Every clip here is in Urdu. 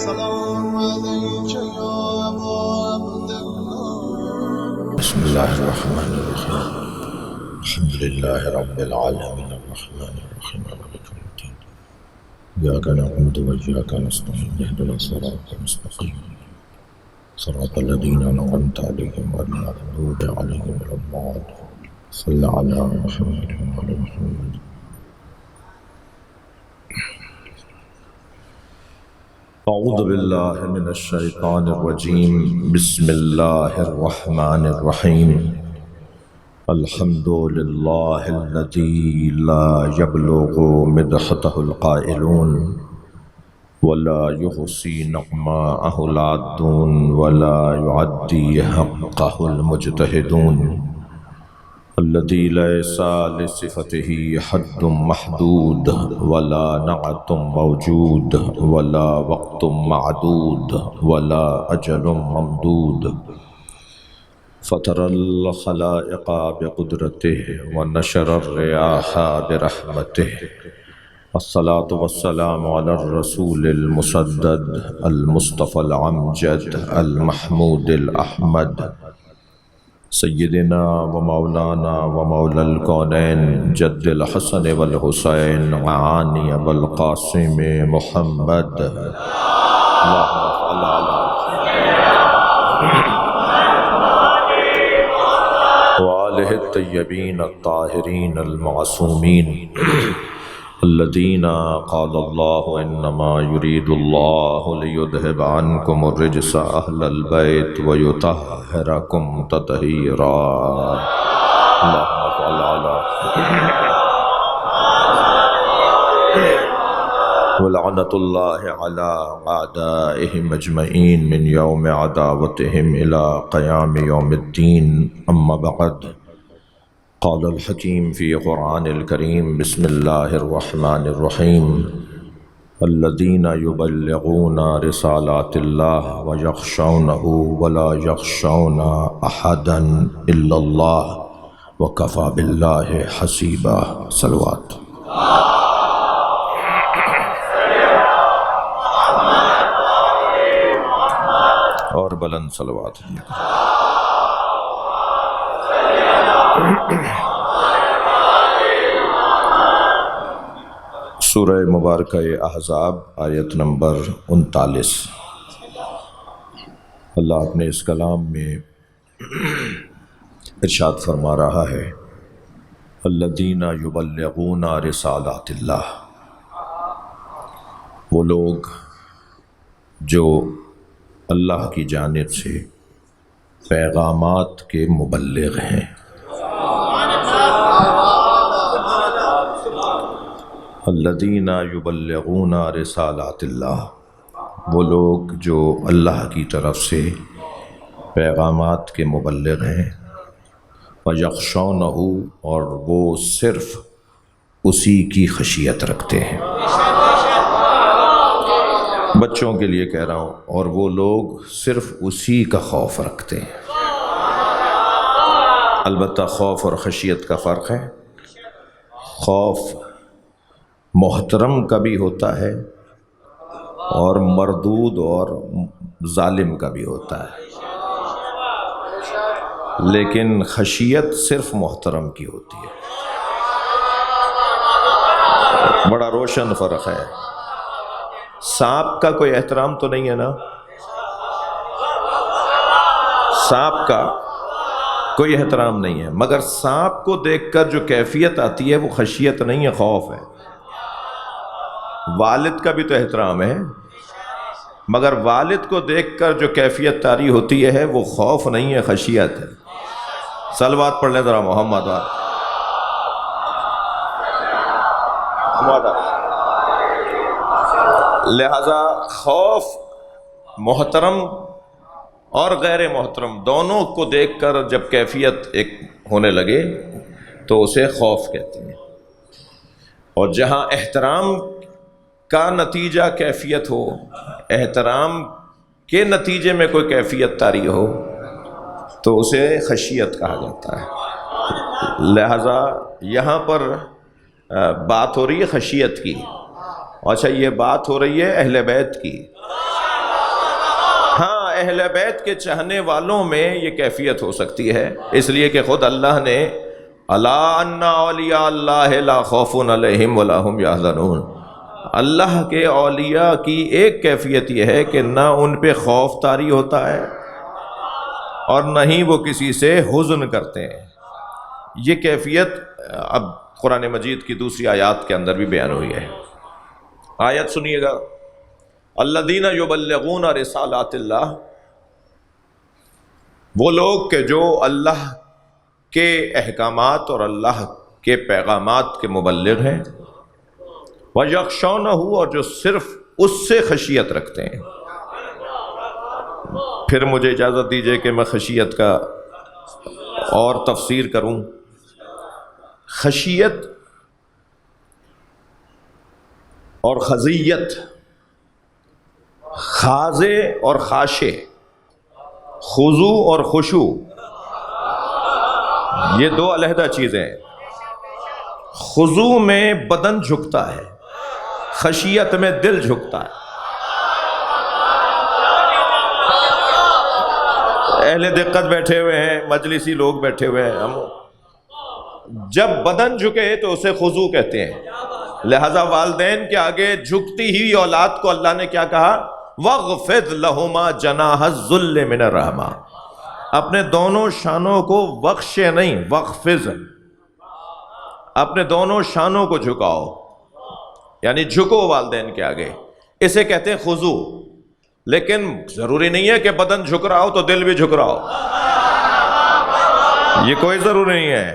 بسم الله الرحمن الرحيم الحمد لله رب العالمين الرحمن الرحيم مالك يوم الدين إياك نعبد وإياك نستعين اهدنا الصراط المستقيم صراط الذين أنعمت عليهم غير المغضوب عليهم ولا الضالين صل على محمد وعلى محمد. اعوذ باللہ من الشیطان الرجیم بسم اللہ الرحمن الرحیم الحمد للہ الذی لا یبلغ مدحتہ القائلون ولا یحصی نعماءہ العادون ولا یعدی حقہ المجتہدون الذي ليس لصفته حد محدود ولا نعت موجود ولا وقت معدود ولا أجل ممدود فطر الخلائق بقدرته ونشر الرياح برحمته الصلاة والسلام على الرسول المسدد المصطفى العمجد المحمود الأحمد سیدنا و مولانا و مولا الکونین جد الحسن والحسین عانی والقاسم محمد وآلہ الطیبین الطاہرین المعصومین الذين قال الله إنما يريد الله ليذهب عنكم الرجس أهل البيت ويطهركم تطهيرا. اللهم صل على ولعنة الله على أعدائهم أجمعين من يوم عداوتهم إلى قيام يوم الدين. أما بعد قال الحكيم في قرآن الكريم بسم الله الرحمن الرحيم الذين يبلغون رسالات الله ويخشونه ولا يخشون أحدا إلا الله وكفى بالله حسيبا. صلوات. اور بلند صلوات. سورہ مبارکہ احزاب آیت نمبر 39. اللہ اپنے اس کلام میں ارشاد فرما رہا ہے الذین یبلغون رسالات اللہ، وہ لوگ جو اللہ کی جانب سے پیغامات کے مبلغ ہیں. الذین یبلغون رسالات اللہ، وہ لوگ جو اللہ کی طرف سے پیغامات کے مبلغ ہیں. وَيَخْشَوْنَهُ، اور وہ صرف اسی کی خشیت رکھتے ہیں. بچوں کے لیے کہہ رہا ہوں، اور وہ لوگ صرف اسی کا خوف رکھتے ہیں. البتہ خوف اور خشیت کا فرق ہے. خوف محترم کا بھی ہوتا ہے اور مردود اور ظالم کا بھی ہوتا ہے، لیکن خشیت صرف محترم کی ہوتی ہے. بڑا روشن فرق ہے. سانپ کا کوئی احترام تو نہیں ہے نا، سانپ کا کوئی احترام نہیں ہے، مگر سانپ کو دیکھ کر جو کیفیت آتی ہے وہ خشیت نہیں ہے، خوف ہے. والد کا بھی تو احترام ہے، مگر والد کو دیکھ کر جو کیفیت طاری ہوتی ہے وہ خوف نہیں ہے، خشیت ہے. صلوات پڑھ لیں ذرا محمد. لہذا خوف محترم اور غیر محترم دونوں کو دیکھ کر جب کیفیت ایک ہونے لگے تو اسے خوف کہتے ہیں. اور جہاں احترام کا نتیجہ کیفیت ہو، احترام کے نتیجے میں کوئی کیفیت طاری ہو، تو اسے خشیت کہا جاتا ہے. لہذا یہاں پر بات ہو رہی ہے خشیت کی. اچھا، یہ بات ہو رہی ہے اہل بیت کی. ہاں اہل بیت کے چاہنے والوں میں یہ کیفیت ہو سکتی ہے، اس لیے کہ خود اللہ نے الا ان اولیاء اللہ لا خوف علیہم ولا هم یحزنون، اللہ کے اولیاء کی ایک کیفیت یہ ہے کہ نہ ان پہ خوف طاری ہوتا ہے اور نہ ہی وہ کسی سے حزن کرتے ہیں۔ یہ کیفیت اب قرآن مجید کی دوسری آیات کے اندر بھی بیان ہوئی ہے۔ آیت سنیے گا، الذین یبلغون رسالات اللہ، وہ لوگ کہ جو اللہ کے احکامات اور اللہ کے پیغامات کے مبلغ ہیں، وَيَخْشَوْنَهُ، اور جو صرف اس سے خشیت رکھتے ہیں۔ پھر مجھے اجازت دیجئے کہ میں خشیت کا اور تفسیر کروں۔ خشیت اور خضیت، خاضع اور خاشع، خضوع اور خشوع، یہ دو علیحدہ چیزیں ہیں۔ خضوع میں بدن جھکتا ہے، خشیت میں دل جھکتا ہے۔ اہل دقت بیٹھے ہوئے ہیں، مجلسی لوگ بیٹھے ہوئے ہیں، ہم جب بدن جھکے تو اسے خضوع کہتے ہیں۔ لہذا والدین کے آگے جھکتی ہوئی اولاد کو اللہ نے کیا کہا؟ وَاغْفِضْ لَهُمَا جَنَاحَ الذُّلِّ مِنَ الرَّحْمَةِ، اپنے دونوں شانوں کو بخشے نہیں، وَاغْفِضْ، اپنے دونوں شانوں کو جھکاؤ، یعنی جھکو والدین کے آگے، اسے کہتے ہیں خضوع۔ لیکن ضروری نہیں ہے کہ بدن جھک رہا ہو تو دل بھی جھک رہا ہو، یہ کوئی ضروری نہیں ہے۔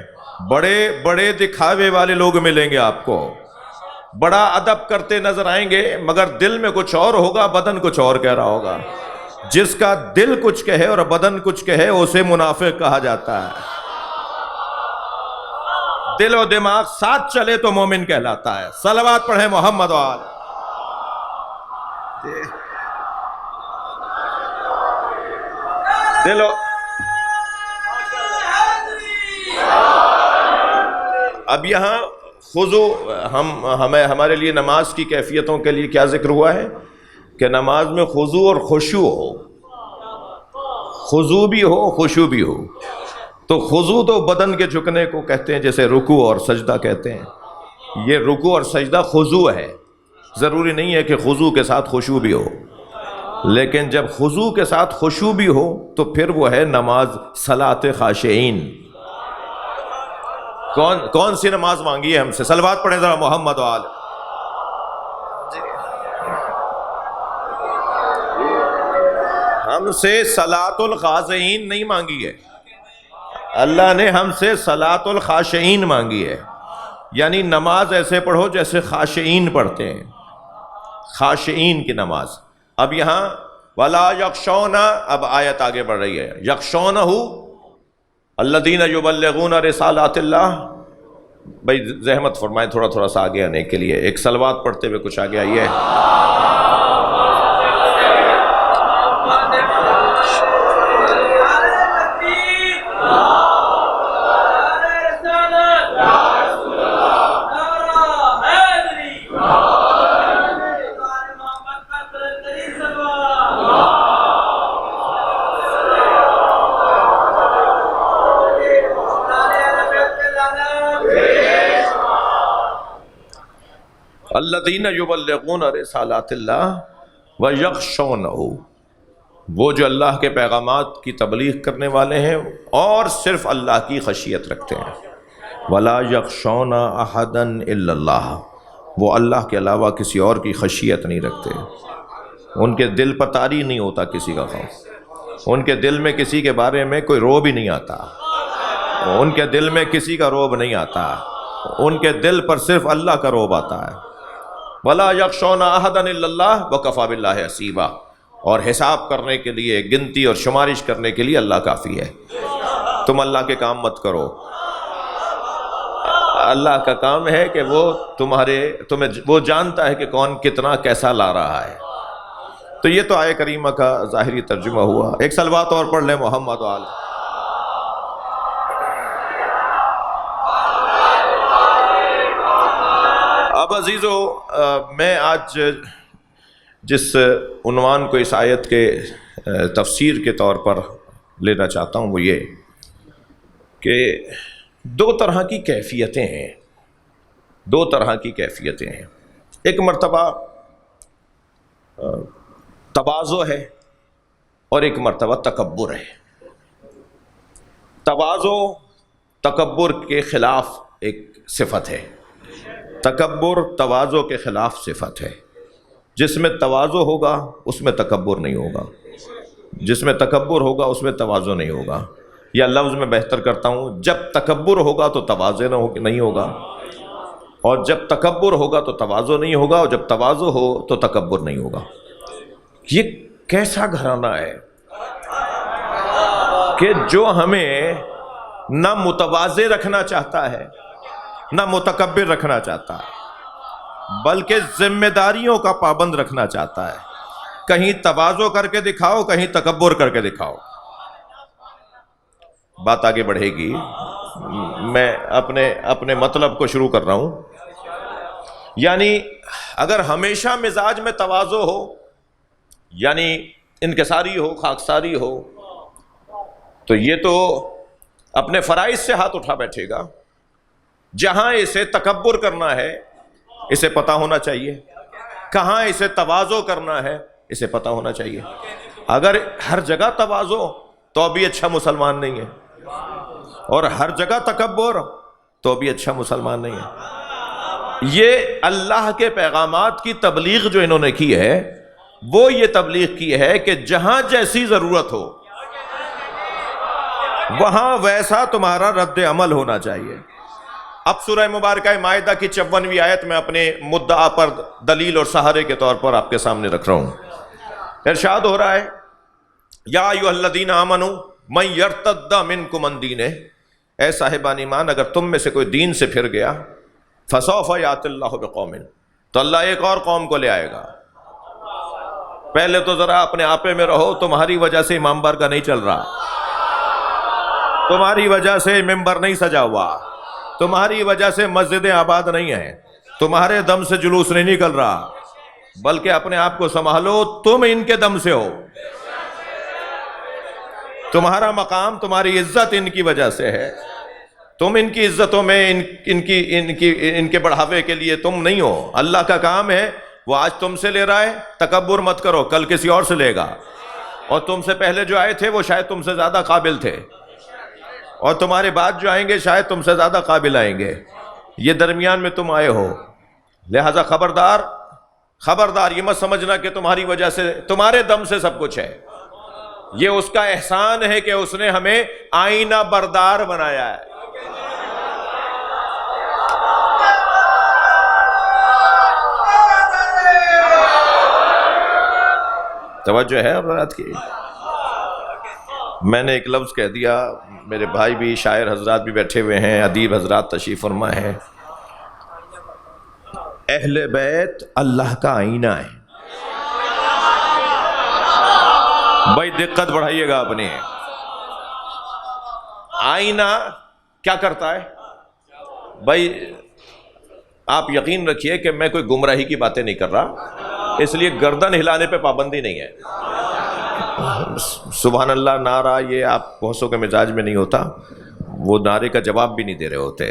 بڑے بڑے دکھاوے والے لوگ ملیں گے آپ کو، بڑا ادب کرتے نظر آئیں گے، مگر دل میں کچھ اور ہوگا، بدن کچھ اور کہہ رہا ہوگا۔ جس کا دل کچھ کہے اور بدن کچھ کہے اسے منافق کہا جاتا ہے۔ دل و دماغ ساتھ چلے تو مومن کہلاتا ہے۔ صلوات پڑھیں محمد وآل۔ دل و اب یہاں خضوع، ہمارے لیے نماز کی کیفیتوں کے لیے کیا ذکر ہوا ہے کہ نماز میں خضوع اور خشوع ہو، خضوع بھی ہو خشوع بھی ہو۔ تو خضوع تو بدن کے جھکنے کو کہتے ہیں، جیسے رکوع اور سجدہ کہتے ہیں۔ یہ رکوع اور سجدہ خضوع ہے، ضروری نہیں ہے کہ خضوع کے ساتھ خشوع بھی ہو، لیکن جب خضوع کے ساتھ خشوع بھی ہو تو پھر وہ ہے نماز صلاۃ خاشعین۔ کون سی نماز مانگی ہے ہم سے؟ صلوات پڑھیں ذرا محمد وآل۔ ہم سے صلاۃ الخاضعین نہیں مانگی ہے، اللہ نے ہم سے صلاۃ الخاشعین مانگی ہے، یعنی نماز ایسے پڑھو جیسے خاشعین پڑھتے ہیں، خاشعین کی نماز۔ اب یہاں وَلَا يَخْشَوْنَ، اب آیت آگے بڑھ رہی ہے، يَخْشَوْنَهُ الذین یبلغون رسالات اللہ۔ بھائی زحمت فرمائیں تھوڑا تھوڑا سا آگے آنے کے لیے، ایک صلوات پڑھتے ہوئے کچھ آگے آئیے۔ الذین یبلغون رسالات اللہ ویخشونہ، وہ جو اللہ کے پیغامات کی تبلیغ کرنے والے ہیں اور صرف اللہ کی خشیت رکھتے ہیں۔ ولا یخشون احدا الا اللہ، وہ اللہ کے علاوہ کسی اور کی خشیت نہیں رکھتے، ان کے دل پر طاری نہیں ہوتا کسی کا خوف، ان کے دل میں کسی کے بارے میں کوئی روب ہی نہیں آتا، ان کے دل میں کسی کا روب نہیں آتا، ان کے دل پر صرف اللہ کا روب آتا ہے۔ ولا یخشون احدا الا اللہ وکفی باللہ حسیبا، اور حساب کرنے کے لیے، گنتی اور شمارش کرنے کے لیے اللہ کافی ہے۔ تم اللہ کے کام مت کرو، اللہ کا کام ہے کہ وہ تمہیں وہ جانتا ہے کہ کون کتنا کیسا لا رہا ہے۔ تو یہ تو آیہ کریمہ کا ظاہری ترجمہ ہوا۔ ایک صلوات اور پڑھ لیں محمد وآل۔ اب عزیزو، میں آج جس عنوان کو اس آیت کے تفسیر کے طور پر لینا چاہتا ہوں وہ یہ کہ دو طرح کی کیفیتیں ہیں، دو طرح کی کیفیتیں ہیں۔ ایک مرتبہ تواضع ہے اور ایک مرتبہ تکبر ہے۔ تواضع تکبر کے خلاف ایک صفت ہے، تکبر تواضع کے خلاف صفت ہے۔ جس میں تواضع ہوگا اس میں تکبر نہیں ہوگا، جس میں تکبر ہوگا اس میں تواضع نہیں ہوگا، یا لفظ میں بہتر کرتا ہوں، جب تکبر ہوگا تو تواضع نہیں ہوگا، اور جب تکبر ہوگا تو تواضع نہیں ہوگا، اور جب تواضع ہو تو تکبر نہیں ہوگا۔ یہ کیسا گھرانہ ہے کہ جو ہمیں نہ متواضع رکھنا چاہتا ہے نہ متکبر رکھنا چاہتا ہے، بلکہ ذمہ داریوں کا پابند رکھنا چاہتا ہے۔ کہیں تواضع کر کے دکھاؤ، کہیں تکبر کر کے دکھاؤ۔ بات آگے بڑھے گی، میں اپنے مطلب کو شروع کر رہا ہوں۔ یعنی اگر ہمیشہ مزاج میں تواضع ہو، یعنی انکساری ہو، خاکساری ہو، تو یہ تو اپنے فرائض سے ہاتھ اٹھا بیٹھے گا۔ جہاں اسے تکبر کرنا ہے اسے پتہ ہونا چاہیے، کہاں اسے تواضع کرنا ہے اسے پتہ ہونا چاہیے۔ اگر ہر جگہ تواضع تو بھی اچھا مسلمان نہیں ہے، اور ہر جگہ تکبر تو بھی اچھا مسلمان نہیں ہے۔ یہ اللہ کے پیغامات کی تبلیغ جو انہوں نے کی ہے، وہ یہ تبلیغ کی ہے کہ جہاں جیسی ضرورت ہو وہاں ویسا تمہارا رد عمل ہونا چاہیے۔ اب سورہ مبارکہ مائدہ کی 54ویں آیت میں اپنے مدعا پر دلیل اور سہارے کے طور پر آپ کے سامنے رکھ رہا ہوں۔ ارشاد ہو رہا ہے، یا ایھا الذین آمنوا من یرتد منکم عن دینہ، اے صاحبان ایمان اگر تم میں سے کوئی دین سے پھر گیا، فسوف یأتی اللہ بقوم، تو اللہ ایک اور قوم کو لے آئے گا۔ پہلے تو ذرا اپنے آپے میں رہو، تمہاری وجہ سے امام بارگاہ نہیں چل رہا، تمہاری وجہ سے ممبر نہیں سجا ہوا، تمہاری وجہ سے مسجدیں آباد نہیں ہیں، تمہارے دم سے جلوس نہیں نکل رہا، بلکہ اپنے آپ کو سنبھالو، تم ان کے دم سے ہو، تمہارا مقام تمہاری عزت ان کی وجہ سے ہے، تم ان کی عزتوں میں ان کے بڑھاوے کے لیے تم نہیں ہو۔ اللہ کا کام ہے، وہ آج تم سے لے رہا ہے، تکبر مت کرو، کل کسی اور سے لے گا، اور تم سے پہلے جو آئے تھے وہ شاید تم سے زیادہ قابل تھے، اور تمہارے بعد جو آئیں گے شاید تم سے زیادہ قابل آئیں گے، یہ درمیان میں تم آئے ہو۔ لہذا خبردار خبردار، یہ مت سمجھنا کہ تمہاری وجہ سے، تمہارے دم سے سب کچھ ہے۔ یہ اس کا احسان ہے کہ اس نے ہمیں آئینہ بردار بنایا ہے۔ توجہ ہے حضرات کی؟ میں نے ایک لفظ کہہ دیا، میرے بھائی بھی، شاعر حضرات بھی بیٹھے ہوئے ہیں، ادیب حضرات تشریف فرما ہیں۔ اہل بیت اللہ کا آئینہ ہے۔ بھائی دقت بڑھائیے گا اپنی۔ آئینہ کیا کرتا ہے؟ بھائی آپ یقین رکھیے کہ میں کوئی گمراہی کی باتیں نہیں کر رہا، اس لیے گردن ہلانے پہ پابندی نہیں ہے۔ سبحان اللہ نعرہ یہ آپ بہتوں کے مزاج میں نہیں ہوتا، وہ نعرے کا جواب بھی نہیں دے رہے ہوتے۔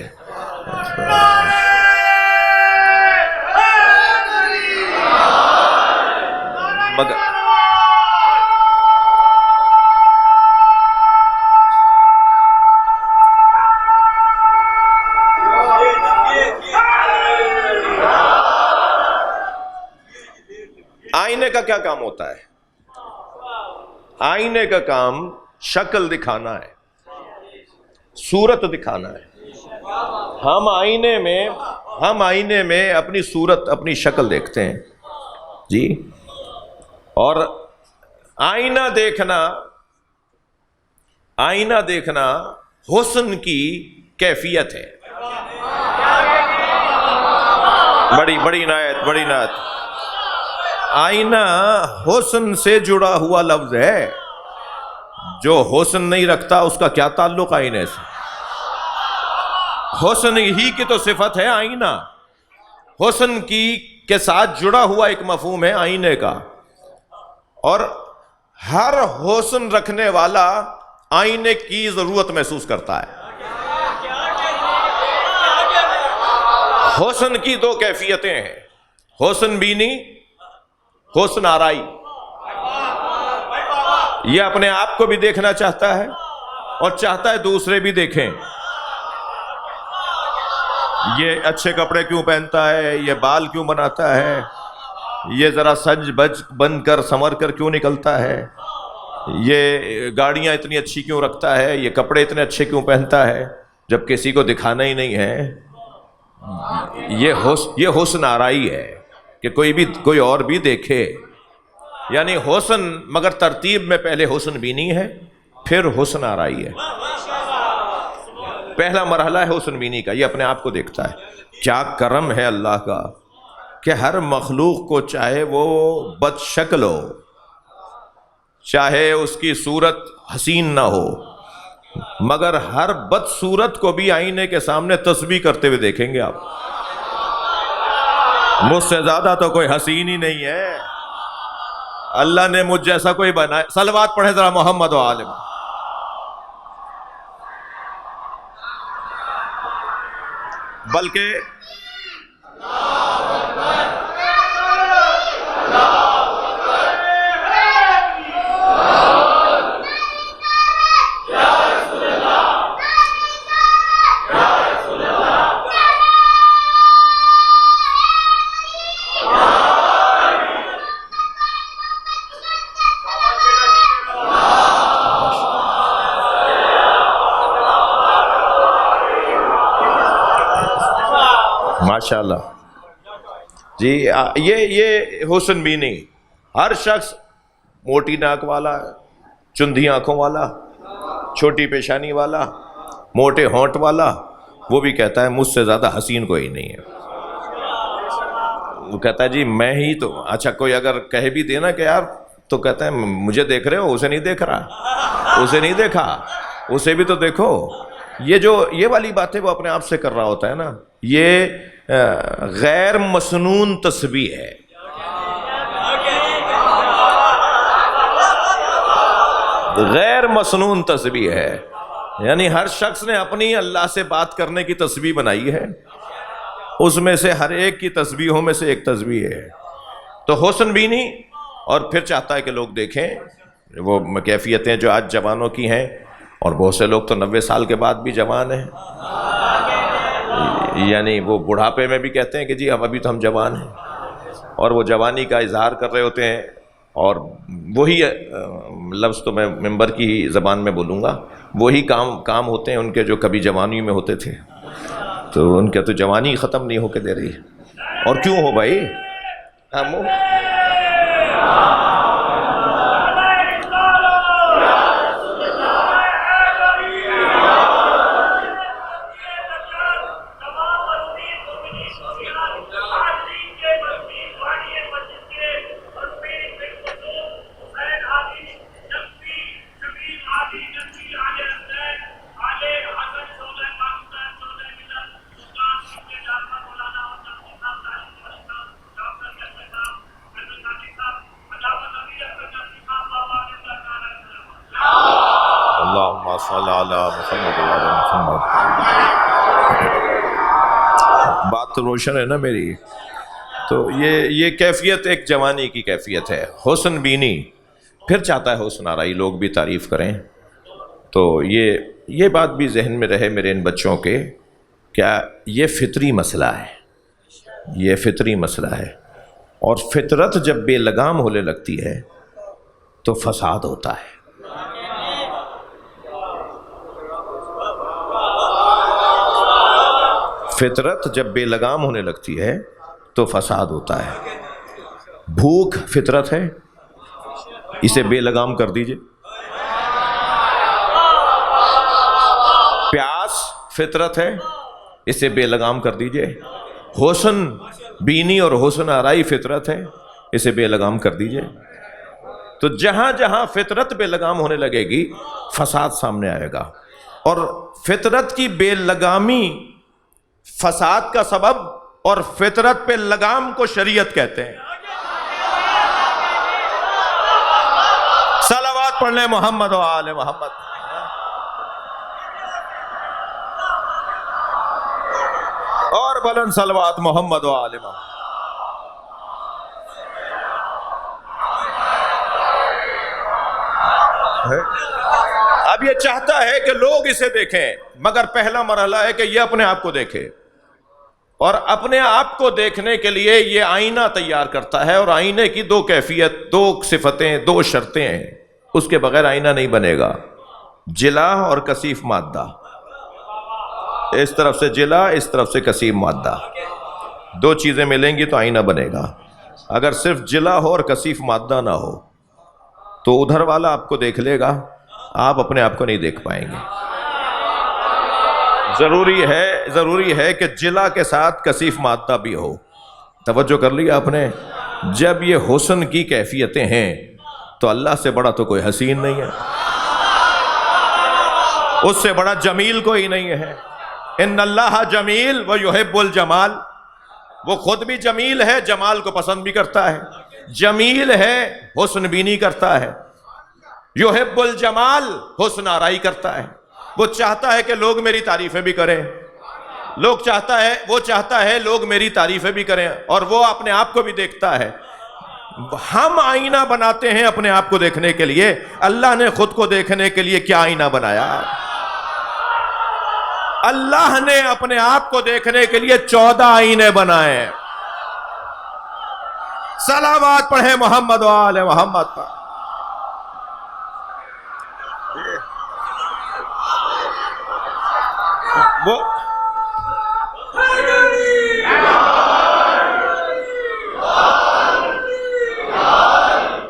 مگر آئینے کا کیا کام ہوتا ہے؟ آئینے کا کام شکل دکھانا ہے، صورت دکھانا ہے۔ ہم آئینے میں اپنی صورت، اپنی شکل دیکھتے ہیں جی، اور آئینہ دیکھنا حسن کی کیفیت ہے۔ بڑی عنایت۔ آئینہ حسن سے جڑا ہوا لفظ ہے، جو حسن نہیں رکھتا اس کا کیا تعلق آئینے سے؟ حسن ہی کی تو صفت ہے آئینہ، حسن کی کے ساتھ جڑا ہوا ایک مفہوم ہے آئینے کا، اور ہر حسن رکھنے والا آئینے کی ضرورت محسوس کرتا ہے۔ حسن کی دو کیفیتیں ہیں، حسن بینی، حسن آرائی۔ یہ اپنے آپ کو بھی دیکھنا چاہتا ہے اور چاہتا ہے دوسرے بھی دیکھیں، یہ اچھے کپڑے کیوں پہنتا ہے، یہ بال کیوں بناتا ہے، یہ ذرا سج بج بن کر سنور کر کیوں نکلتا ہے، یہ گاڑیاں اتنی اچھی کیوں رکھتا ہے، یہ کپڑے اتنے اچھے کیوں پہنتا ہے، جب کسی کو دکھانا ہی نہیں ہے۔ یہ حسن آرائی ہے کہ کوئی اور بھی دیکھے، یعنی حسن، مگر ترتیب میں پہلے حسن بینی ہے، پھر حسن آرائی ہے۔ پہلا مرحلہ ہے حسن بینی کا، یہ اپنے آپ کو دیکھتا ہے۔ کیا کرم ہے اللہ کا کہ ہر مخلوق کو، چاہے وہ بد شکل ہو، چاہے اس کی صورت حسین نہ ہو، مگر ہر بد صورت کو بھی آئینے کے سامنے تسبیح کرتے ہوئے دیکھیں گے آپ۔ مجھ سے زیادہ تو کوئی حسین ہی نہیں ہے، اللہ نے مجھ جیسا کوئی بنایا۔ صلوات پڑھیں ذرا محمد و آل محمد۔ بلکہ ماشاءاللہ جی، یہ حسن بھی نہیں۔ ہر شخص موٹی ناک والا، چندھی آنکھوں والا، چھوٹی پیشانی والا، موٹے ہونٹ والا، وہ بھی کہتا ہے مجھ سے زیادہ حسین کوئی نہیں ہے۔ وہ کہتا ہے جی میں ہی تو، اچھا کوئی اگر کہہ بھی دینا کہ یار، تو کہتا ہے مجھے دیکھ رہے ہو، اسے نہیں دیکھ رہا، اسے نہیں دیکھا، اسے بھی تو دیکھو۔ یہ والی باتیں وہ اپنے آپ سے کر رہا ہوتا ہے نا، یہ غیر مسنون تسبیح ہے۔ غیر مسنون تسبیح ہے، یعنی ہر شخص نے اپنی اللہ سے بات کرنے کی تسبیح بنائی ہے، اس میں سے ہر ایک کی تسبیحوں میں سے ایک تسبیح ہے۔ تو حسن بینی، اور پھر چاہتا ہے کہ لوگ دیکھیں وہ کیفیتیں جو آج جوانوں کی ہیں، اور بہت سے لوگ تو 90 سال کے بعد بھی جوان ہیں، یعنی وہ بڑھاپے میں بھی کہتے ہیں کہ جی ابھی تو ہم جوان ہیں، اور وہ جوانی کا اظہار کر رہے ہوتے ہیں، اور وہی لفظ تو میں ممبر کی ہی زبان میں بولوں گا، وہی کام ہوتے ہیں ان کے جو کبھی جوانی میں ہوتے تھے، تو ان کے تو جوانی ختم نہیں ہو کے دے رہی۔ اور کیوں ہو بھائی، بات تو روشن ہے نا میری؟ تو یہ کیفیت ایک جوانی کی کیفیت ہے، حسن بینی۔ پھر چاہتا ہے حسن آرائی، لوگ بھی تعریف کریں۔ تو یہ بات بھی ذہن میں رہے میرے ان بچوں کے، کیا یہ فطری مسئلہ ہے، یہ فطری مسئلہ ہے، اور فطرت جب بے لگام ہونے لگتی ہے تو فساد ہوتا ہے۔ فطرت جب بے لگام ہونے لگتی ہے تو فساد ہوتا ہے۔ بھوک فطرت ہے، اسے بے لگام کر دیجئے۔ پیاس فطرت ہے، اسے بے لگام کر دیجئے۔ حسن بینی اور حسن آرائی فطرت ہے، اسے بے لگام کر دیجئے۔ تو جہاں جہاں فطرت بے لگام ہونے لگے گی، فساد سامنے آئے گا، اور فطرت کی بے لگامی فساد کا سبب اور فطرت پہ لگام کو شریعت کہتے ہیں. صلوات پڑھ لیں محمد و آل محمد. اور بلند صلوات محمد و آل محمد. اب یہ چاہتا ہے کہ لوگ اسے دیکھیں، مگر پہلا مرحلہ ہے کہ یہ اپنے آپ کو دیکھے، اور اپنے آپ کو دیکھنے کے لیے یہ آئینہ تیار کرتا ہے، اور آئینے کی دو کیفیت، دو صفتیں، دو شرطیں ہیں. اس کے بغیر آئینہ نہیں بنے گا. جلا اور کثیف مادہ. اس طرف سے جلا، اس طرف سے کثیف مادہ، دو چیزیں ملیں گی تو آئینہ بنے گا. اگر صرف جلا ہو اور کثیف مادہ نہ ہو تو ادھر والا آپ کو دیکھ لے گا، آپ اپنے آپ کو نہیں دیکھ پائیں گے. ضروری ہے کہ جلا کے ساتھ کثیف مادہ بھی ہو. توجہ کر لیا آپ نے؟ جب یہ حسن کی کیفیتیں ہیں تو اللہ سے بڑا تو کوئی حسین نہیں ہے، اس سے بڑا جمیل کوئی نہیں ہے. ان اللہ جمیل و یحب الجمال. وہ خود بھی جمیل ہے، جمال کو پسند بھی کرتا ہے. جمیل ہے، حسن بینی کرتا ہے. یحب الجمال، حسن آرائی کرتا ہے. وہ چاہتا ہے کہ لوگ میری تعریفیں بھی کریں، وہ چاہتا ہے لوگ میری تعریفیں بھی کریں، اور وہ اپنے آپ کو بھی دیکھتا ہے. ہم آئینہ بناتے ہیں اپنے آپ کو دیکھنے کے لیے. اللہ نے خود کو دیکھنے کے لیے کیا آئینہ بنایا؟ اللہ نے اپنے آپ کو دیکھنے کے لیے 14 آئینے بنائے ہیں. صلوات پڑھیں محمد و آل محمد پر.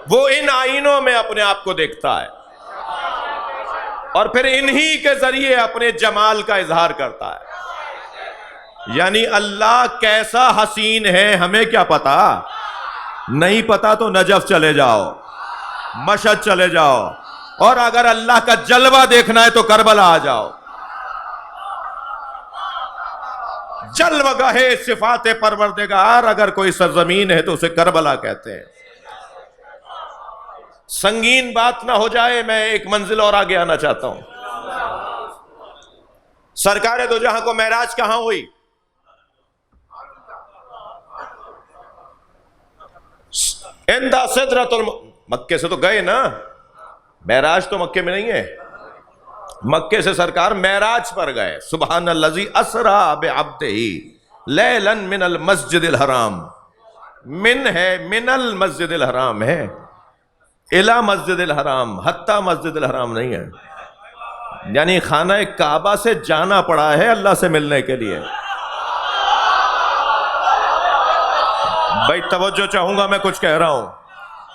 وہ ان آئینوں میں اپنے آپ کو دیکھتا ہے، اور پھر انہی کے ذریعے اپنے جمال کا اظہار کرتا ہے. یعنی اللہ کیسا حسین ہے ہمیں کیا پتا؟ نہیں پتا تو نجف چلے جاؤ، مشہد چلے جاؤ، اور اگر اللہ کا جلوہ دیکھنا ہے تو کربلا آ جاؤ. جلوہ گاہ صفات پروردگار اگر کوئی سرزمین ہے تو اسے کربلا کہتے ہیں. سنگین بات نہ ہو جائے، میں ایک منزل اور آگے آنا چاہتا ہوں. سرکار دو جہاں کو معراج کہاں ہوئی؟ عند سدرۃ مکے سے تو گئے نا، معراج تو مکے میں نہیں ہے. مکے سے سرکار معراج پر گئے. سبحان الذی اسری بعبدہ لیلا من المسجد الحرام. من ہے، من المسجد الحرام ہے، الی مسجد الحرام، حتی مسجد الحرام نہیں ہے. یعنی خانہ کعبہ سے جانا پڑا ہے اللہ سے ملنے کے لیے. بھائی توجہ چاہوں گا، میں کچھ کہہ رہا ہوں،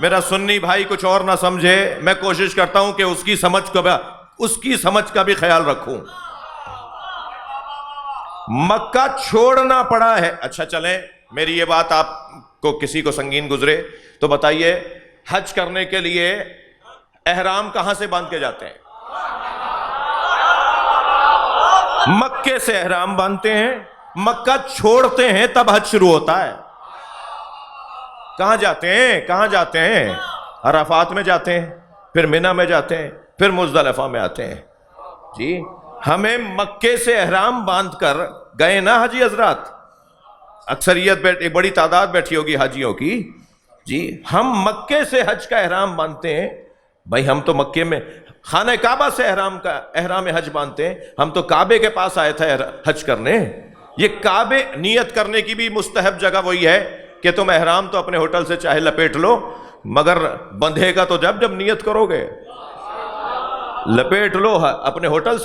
میرا سنی بھائی کچھ اور نہ سمجھے. میں کوشش کرتا ہوں کہ اس کی سمجھ کا بھی خیال رکھوں. مکہ چھوڑنا پڑا ہے. اچھا چلیں، میری یہ بات آپ کو کسی کو سنگین گزرے تو بتائیے، حج کرنے کے لیے احرام کہاں سے باندھ کے جاتے ہیں؟ مکے سے احرام باندھتے ہیں، مکہ چھوڑتے ہیں تب حج شروع ہوتا ہے. کہاں جاتے ہیں؟ عرفات میں جاتے ہیں، پھر منی میں جاتے ہیں، پھر مزدلفہ میں آتے ہیں. جی ہمیں مکے سے احرام باندھ کر گئے نا حاجی حضرات. اکثریت ایک بڑی تعداد بیٹھی ہوگی حاجیوں کی. جی ہم مکے سے حج کا احرام باندھتے ہیں. بھائی ہم تو مکے میں خانہ کعبہ سے احرام حج باندھتے ہیں. ہم تو کعبے کے پاس آئے تھے حج کرنے. یہ کعبے نیت کرنے کی بھی مستحب جگہ وہی ہے کہ تم احرام تو اپنے ہوٹل سے چاہے لپیٹ لو، مگر بندھے گا تو جب نیت کرو گے. لپیٹ لو اپنے ہوٹل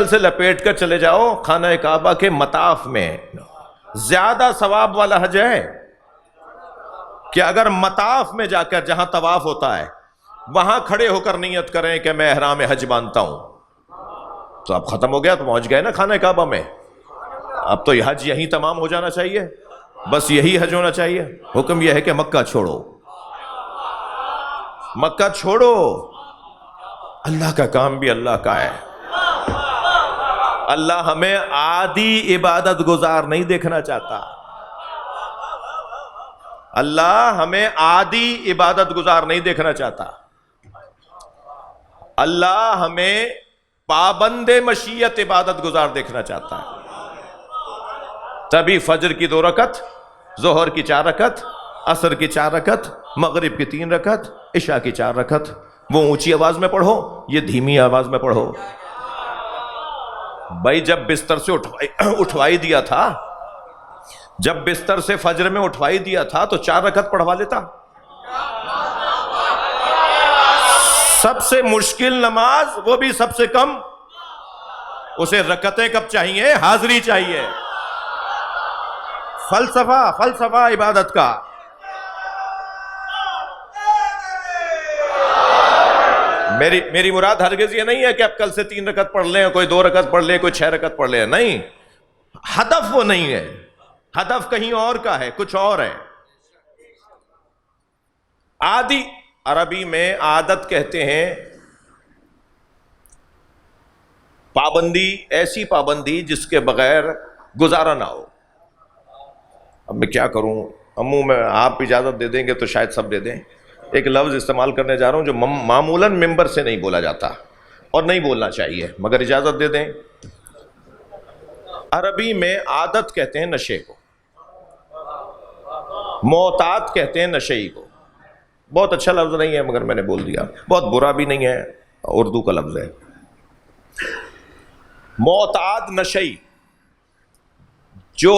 سے لپیٹ کر چلے جاؤ خانہ کعبہ کے مطاف میں. زیادہ ثواب والا حج ہے کہ اگر مطاف میں جا کر جہاں طواف ہوتا ہے وہاں کھڑے ہو کر نیت کریں کہ میں احرام حج باندھتا ہوں، تو اب ختم ہو گیا، تو پہنچ گئے نا خانہ کعبہ میں. اب تو یہ حج یہیں تمام ہو جانا چاہیے، بس یہی حج ہونا چاہیے. حکم یہ ہے کہ مکہ چھوڑو. اللہ کا کام بھی اللہ کا ہے. اللہ ہمیں عادی عبادت گزار نہیں دیکھنا چاہتا. اللہ ہمیں عادی عبادت گزار نہیں دیکھنا چاہتا. اللہ ہمیں پابند مشیت عبادت گزار دیکھنا چاہتا ہے. تبھی فجر کی 2 رکعت، ظہر کی 4 رکعت، عصر کی 4 رکعت، مغرب کی 3 رکعت، عشاء کی 4 رکعت. وہ اونچی آواز میں پڑھو، یہ دھیمی آواز میں پڑھو. بھائی جب بستر سے اٹھوائی دیا تھا، جب بستر سے فجر میں اٹھوائی دیا تھا تو 4 رکعت پڑھوا لیتا. سب سے مشکل نماز، وہ بھی سب سے کم، اسے رکعتیں کب چاہیے؟ حاضری چاہیے. فلسفہ عبادت کا. میری مراد ہرگز یہ نہیں ہے کہ اب کل سے 3 رکعت پڑھ لیں، کوئی 2 رکعت پڑھ لے، کوئی 6 رکعت پڑھ لے. نہیں، ہدف وہ نہیں ہے. ہدف کہیں اور کا ہے، کچھ اور ہے. عادی، عربی میں عادت کہتے ہیں پابندی، ایسی پابندی جس کے بغیر گزارا نہ ہو. اب میں کیا کروں؟ امو میں آپ اجازت دے دیں گے تو شاید سب دے دیں. ایک لفظ استعمال کرنے جا رہا ہوں جو معمولاً ممبر سے نہیں بولا جاتا اور نہیں بولنا چاہیے، مگر اجازت دے دیں. عربی میں عادت کہتے ہیں نشے کو، معتاد کہتے ہیں نشئی کو. بہت اچھا لفظ نہیں ہے مگر میں نے بول دیا. بہت برا بھی نہیں ہے، اردو کا لفظ ہے. معتاد نشئی، جو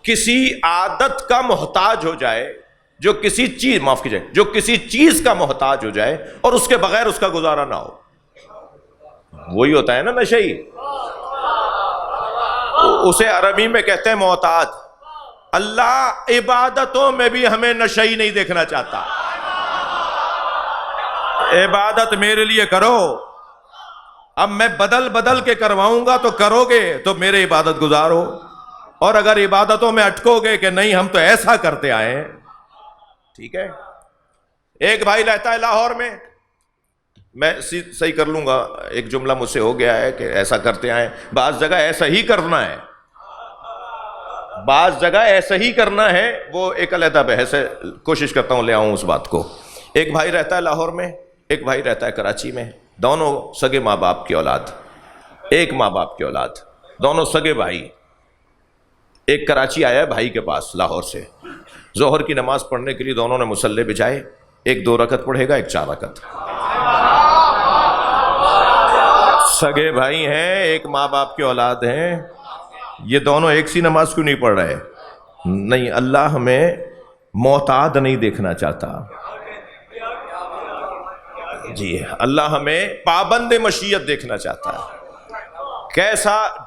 کسی عادت کا محتاج ہو جائے، جو کسی چیز، معاف کیجئے، جو کسی چیز کا محتاج ہو جائے اور اس کے بغیر اس کا گزارا نہ ہو، وہی ہوتا ہے نا نشئی. اسے عربی میں کہتے ہیں معتاد. اللہ عبادتوں میں بھی ہمیں نشئی نہیں دیکھنا چاہتا. عبادت میرے لیے کرو، اب میں بدل کے کرواؤں گا تو کرو گے تو میرے عبادت گزارو. اور اگر عبادتوں میں اٹکو گے کہ نہیں ہم تو ایسا کرتے آئے ہیں، ٹھیک ہے. ایک بھائی رہتا ہے لاہور میں صحیح کر لوں گا، ایک جملہ مجھ سے ہو گیا ہے کہ ایسا کرتے آئے. بعض جگہ ایسا ہی کرنا ہے، بعض جگہ ایسا ہی کرنا ہے، وہ ایک علیحدہ بحث ہے. کوشش کرتا ہوں لے آؤں اس بات کو. ایک بھائی رہتا ہے لاہور میں، ایک بھائی رہتا ہے کراچی میں. دونوں سگے ماں باپ کی اولاد، ایک ماں باپ کی اولاد، دونوں سگے بھائی. ایک کراچی آیا ہے بھائی کے پاس لاہور سے. ظہر کی نماز پڑھنے کے لیے دونوں نے مصلے بچھائے. ایک 2 رکعت پڑھے گا، ایک 4 رکعت. سگے بھائی ہیں، ایک ماں باپ کی اولاد ہیں، یہ دونوں ایک سی نماز کیوں نہیں پڑھ رہے؟ نہیں، اللہ ہمیں معتاد نہیں دیکھنا چاہتا. جی، اللہ ہمیں پابند مشیت دیکھنا چاہتا ہے.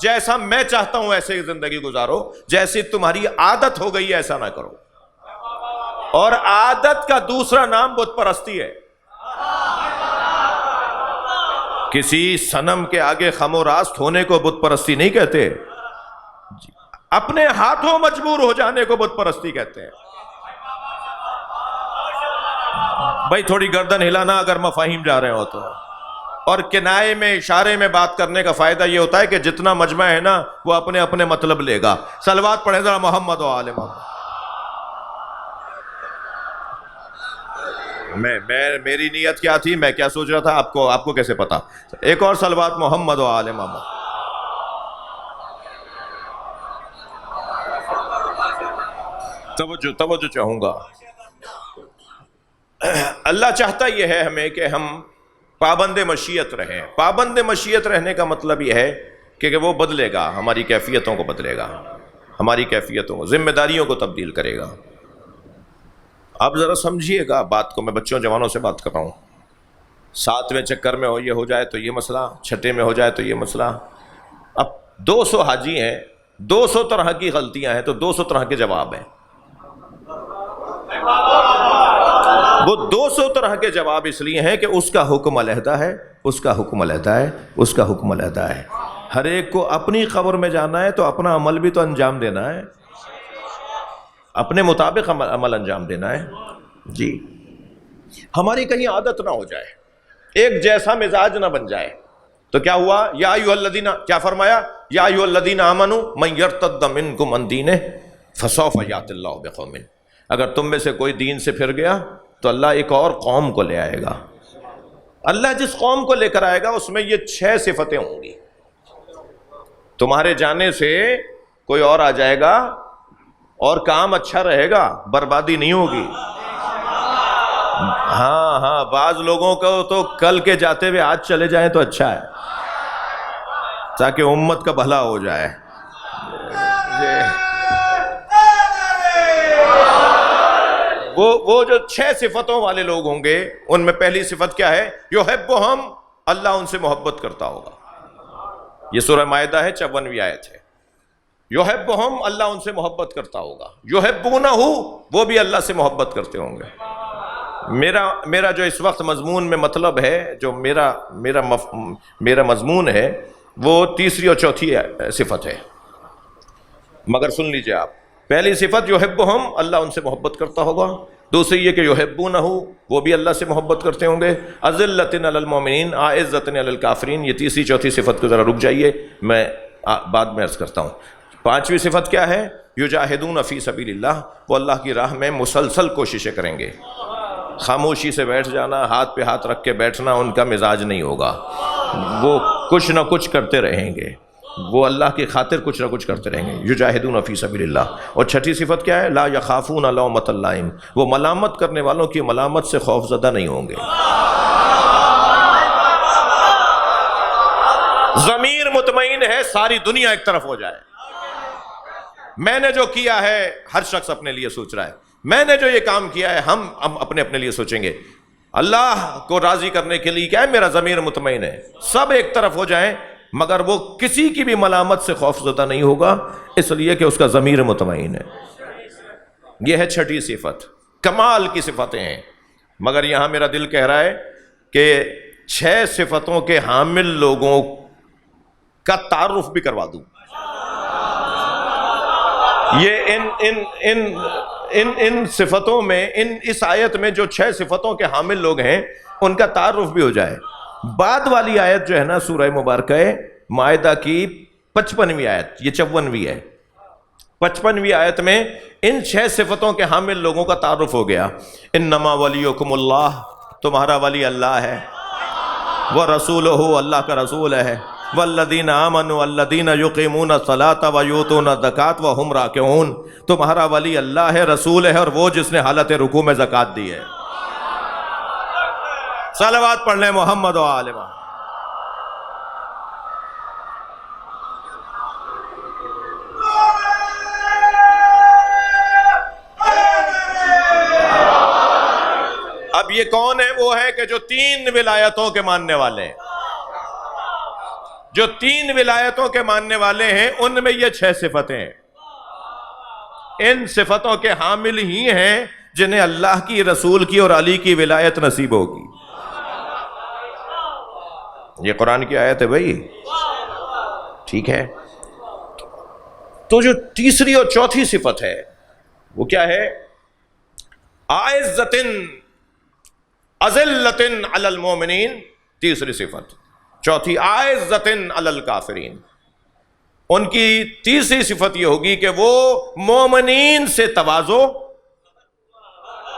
جیسا میں چاہتا ہوں ایسے زندگی گزارو، جیسی تمہاری عادت ہو گئی ایسا نہ کرو. اور عادت کا دوسرا نام بت پرستی ہے. کسی صنم کے آگے خم و راست ہونے کو بت پرستی نہیں کہتے، اپنے ہاتھوں مجبور ہو جانے کو بت پرستی کہتے ہیں. بھائی تھوڑی گردن ہلانا اگر مفاہیم جا رہے ہو تو. اور کنائے میں، اشارے میں بات کرنے کا فائدہ یہ ہوتا ہے کہ جتنا مجمع ہے نا وہ اپنے اپنے مطلب لے گا. صلوات پڑھیں ذرا محمد و آل محمد. میری نیت کیا تھی، میں کیا سوچ رہا تھا، آپ کو کیسے پتا؟ ایک اور صلوات محمد و آل محمد. توجہ چاہوں گا. اللہ چاہتا یہ ہے ہمیں کہ ہم پابند مشیت رہیں. پابند مشیت رہنے کا مطلب یہ ہے کہ وہ بدلے گا، ہماری کیفیتوں کو بدلے گا، ہماری کیفیتوں کو، ذمہ داریوں کو تبدیل کرے گا. آپ ذرا سمجھیے گا بات کو. میں بچوں جوانوں سے بات کر رہا ہوں. 7ویں چکر میں یہ ہو جائے تو یہ مسئلہ، 6 میں ہو جائے تو یہ مسئلہ. اب 200 حاجی ہیں، 200 طرح کی غلطیاں ہیں تو 200 طرح کے جواب ہیں. وہ 200 طرح کے جواب اس لیے ہیں کہ اس کا حکم علیحدہ ہے، اس کا حکم علیحدہ ہے، اس کا حکم علیحدہ ہے. ہر ایک کو اپنی خبر میں جانا ہے تو اپنا عمل بھی تو انجام دینا ہے، اپنے مطابق عمل انجام دینا ہے. جی، ہماری کہیں عادت نہ ہو جائے، ایک جیسا مزاج نہ بن جائے. تو کیا ہوا؟ یا ایھا الذین، کیا فرمایا؟ یا ایھا الذین آمنوا من یرتد منکم عن دینہ فسوف یأتی اللہ بقوم، اگر تم میں سے کوئی دین سے پھر گیا تو اللہ ایک اور قوم کو لے آئے گا. اللہ جس قوم کو لے کر آئے گا اس میں یہ 6 صفتیں ہوں گی. تمہارے جانے سے کوئی اور آ جائے گا اور کام اچھا رہے گا، بربادی نہیں ہوگی. ہاں بعض لوگوں کو تو کل کے جاتے ہوئے آج چلے جائیں تو اچھا ہے، تاکہ امت کا بھلا ہو جائے. وہ جو 6 صفتوں والے لوگ ہوں گے ان میں پہلی صفت کیا ہے؟ یحبہم، اللہ ان سے محبت کرتا ہوگا. یہ سورہ مائدہ ہے، 54ویں آیت ہے. یحبہم، اللہ ان سے محبت کرتا ہوگا. یحبونہ، وہ بھی اللہ سے محبت کرتے ہوں گے. میرا جو اس وقت مضمون میں مطلب ہے، جو میرا مضمون ہے وہ تیسری اور چوتھی صفت ہے، مگر سن لیجئے آپ. پہلی صفت یحبہم، اللہ ان سے محبت کرتا ہوگا. دوسری یہ کہ یحبونہ، وہ بھی اللہ سے محبت کرتے ہوں گے. اذلۃ علی المؤمنین اعزۃ علی الکافرین. یہ تیسری چوتھی صفت کو ذرا رک جائیے، میں بعد میں عرض کرتا ہوں. 5ویں صفت کیا ہے؟ یجاہدون فی سبیل اللہ، وہ اللہ کی راہ میں مسلسل کوششیں کریں گے. خاموشی سے بیٹھ جانا، ہاتھ پہ ہاتھ رکھ کے بیٹھنا ان کا مزاج نہیں ہوگا. وہ کچھ نہ کچھ کرتے رہیں گے، وہ اللہ کی خاطر کچھ نہ کچھ کرتے رہیں گے. یجاہدون فی سبیل اللہ. اور 6ٹھی صفت کیا ہے؟ لا یخافون لومۃ لائم، وہ ملامت کرنے والوں کی ملامت سے خوف زدہ نہیں ہوں گے. ضمیر مطمئن ہے، ساری دنیا ایک طرف ہو جائے. میں نے جو کیا ہے، ہر شخص اپنے لیے سوچ رہا ہے. میں نے جو یہ کام کیا ہے، ہم اپنے لیے سوچیں گے. اللہ کو راضی کرنے کے لیے کیا ہے؟ میرا ضمیر مطمئن ہے. سب ایک طرف ہو جائیں مگر وہ کسی کی بھی ملامت سے خوف زدہ نہیں ہوگا، اس لیے کہ اس کا ضمیر مطمئن ہے. یہ ہے 6ٹھی صفت. کمال کی صفتیں ہیں، مگر یہاں میرا دل کہہ رہا ہے کہ 6 صفتوں کے حامل لوگوں کا تعارف بھی کروا دوں. یہ ان صفتوں میں، اس آیت میں جو 6 صفتوں کے حامل لوگ ہیں ان کا تعارف بھی ہو جائے. بعد والی آیت جو ہے نا سورہ مبارکہ مائدہ کی 55ویں آیت، یہ 54ویں ہے. 55ویں آیت میں ان 6 صفتوں کے حامل لوگوں کا تعارف ہو گیا. انما ولیکم اللہ، تمہارا ولی اللہ ہے. ورسولہ، اللہ کا رسول ہے. والذین آمنوا الذین یقیمون الصلاۃ ویؤتون الزکاۃ وہم راکعون، تمہارا ولی اللہ ہے، رسول ہے، اور وہ جس نے حالت رکوع میں زکوٰۃ دی ہے. صلوات پڑھ لیں محمد و آل محمد. اب یہ کون ہے؟ وہ ہے کہ جو 3 ولایتوں کے ماننے والے ہیں. جو 3 ولایتوں کے ماننے والے ہیں ان میں یہ 6 صفتیں ہیں. ان صفتوں کے حامل ہی ہیں جنہیں اللہ کی، رسول کی اور علی کی ولایت نصیب ہوگی. یہ قرآن کی آیت ہے بھائی، ٹھیک ہے. تو جو تیسری اور چوتھی صفت ہے وہ کیا ہے؟ اعزۃ اذلۃ علی المؤمنین، تیسری صفت. چوتھی اعزۃ علی الکافرین. ان کی تیسری صفت یہ ہوگی کہ وہ مومنین سے تواضع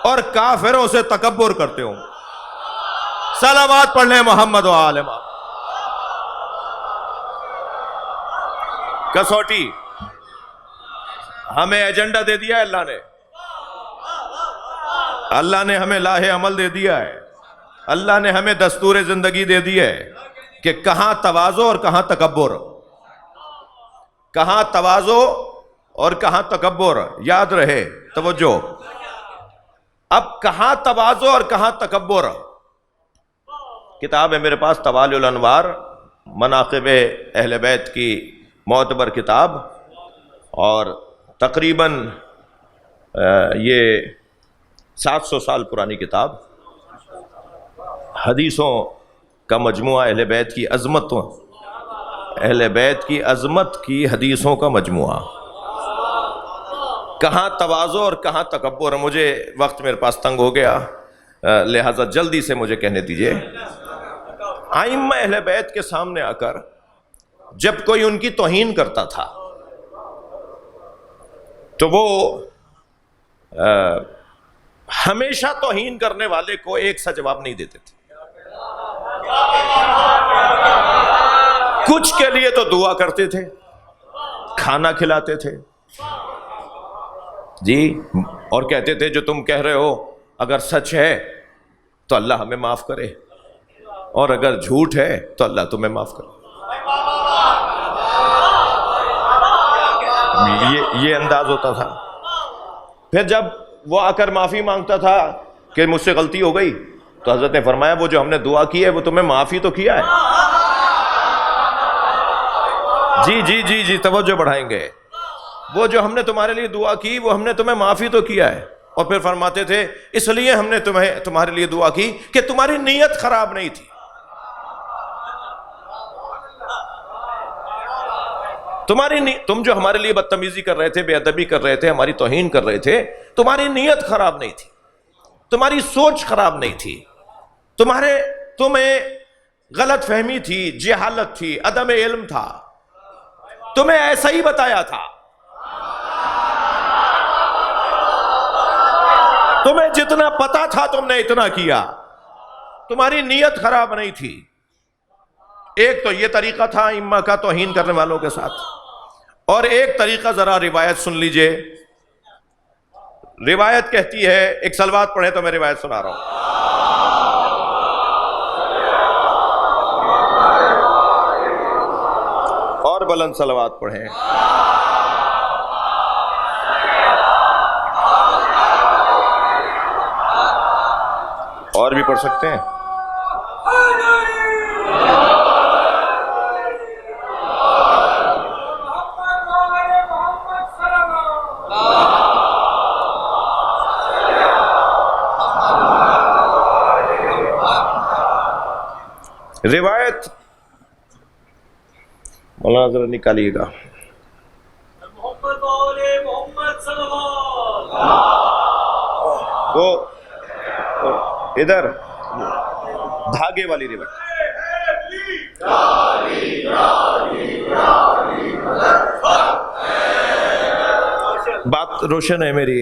اور کافروں سے تکبر کرتے ہوں. صلوات پڑھ لیں محمد و آل محمد. کسوٹی ہمیں ایجنڈا دے دیا ہے اللہ نے ہمیں لاہ عمل دے دیا ہے. اللہ نے ہمیں دستور زندگی دے دی ہے کہ کہاں تواضع اور کہاں تکبر. کہاں تواضع اور کہاں تکبر، یاد رہے، توجہ. اب کہاں تواضع اور کہاں تکبر. کتاب ہے میرے پاس طوال الانوار، مناقب اہل بیت کی معتبر کتاب، اور تقریباً یہ 700 سال پرانی کتاب. حدیثوں کا مجموعہ، اہل بیت کی عظمتوں، اہل بیت کی عظمت کی حدیثوں کا مجموعہ. کہاں تواضع اور کہاں تکبر. مجھے وقت میرے پاس تنگ ہو گیا، لہذا جلدی سے مجھے کہنے دیجئے. ائمہ اہل بیت کے سامنے آ کر جب کوئی ان کی توہین کرتا تھا تو وہ ہمیشہ توہین کرنے والے کو ایک سا جواب نہیں دیتے تھے. کچھ کے لیے تو دعا کرتے تھے، کھانا کھلاتے تھے جی، اور کہتے تھے جو تم کہہ رہے ہو اگر سچ ہے تو اللہ ہمیں معاف کرے، اور اگر جھوٹ ہے تو اللہ تمہیں معاف کرے. یہ انداز ہوتا تھا. پھر جب وہ آ کر معافی مانگتا تھا کہ مجھ سے غلطی ہو گئی، تو حضرت نے فرمایا وہ جو ہم نے دعا کی ہے وہ تمہیں معافی تو کیا ہے. جی جی جی جی توجہ بڑھائیں گے. وہ جو ہم نے تمہارے لیے دعا کی وہ ہم نے تمہیں معافی تو کیا ہے. اور پھر فرماتے تھے اس لیے ہم نے تمہارے لیے دعا کی کہ تمہاری نیت خراب نہیں تھی. تم جو ہمارے لیے بدتمیزی کر رہے تھے، بے ادبی کر رہے تھے، ہماری توہین کر رہے تھے، تمہاری نیت خراب نہیں تھی، تمہاری سوچ خراب نہیں تھی، تمہیں غلط فہمی تھی، جہالت تھی، عدم علم تھا، تمہیں ایسا ہی بتایا تھا. تمہیں جتنا پتا تھا تم نے اتنا کیا، تمہاری نیت خراب نہیں تھی. ایک تو یہ طریقہ تھا ائمہ کا توہین کرنے والوں کے ساتھ، اور ایک طریقہ ذرا روایت سن لیجئے. روایت کہتی ہے، ایک صلوات پڑھیں تو میں روایت سنا رہا ہوں. اور بلند صلوات پڑھیں. اور بھی پڑھ سکتے ہیں. روایت مولانا ذرا نکالیے گا. وہ ادھر دھاگے والی روایت. بات روشن ہے میری.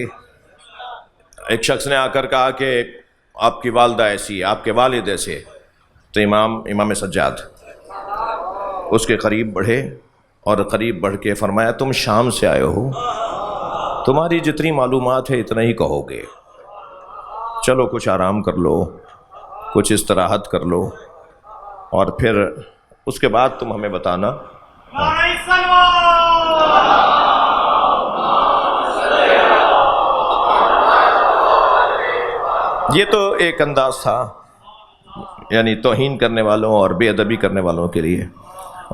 ایک شخص نے آ کر کہا کہ آپ کی والدہ ایسی، آپ کے والد ایسے. تو امام سجاد اس کے قریب بڑھے اور قریب بڑھ کے فرمایا تم شام سے آئے ہو، تمہاری جتنی معلومات ہے اتنا ہی کہو گے، چلو کچھ آرام کر لو، کچھ استراحت کر لو، اور پھر اس کے بعد تم ہمیں بتانا. یہ تو ایک انداز تھا یعنی توہین کرنے والوں اور بے ادبی کرنے والوں کے لیے.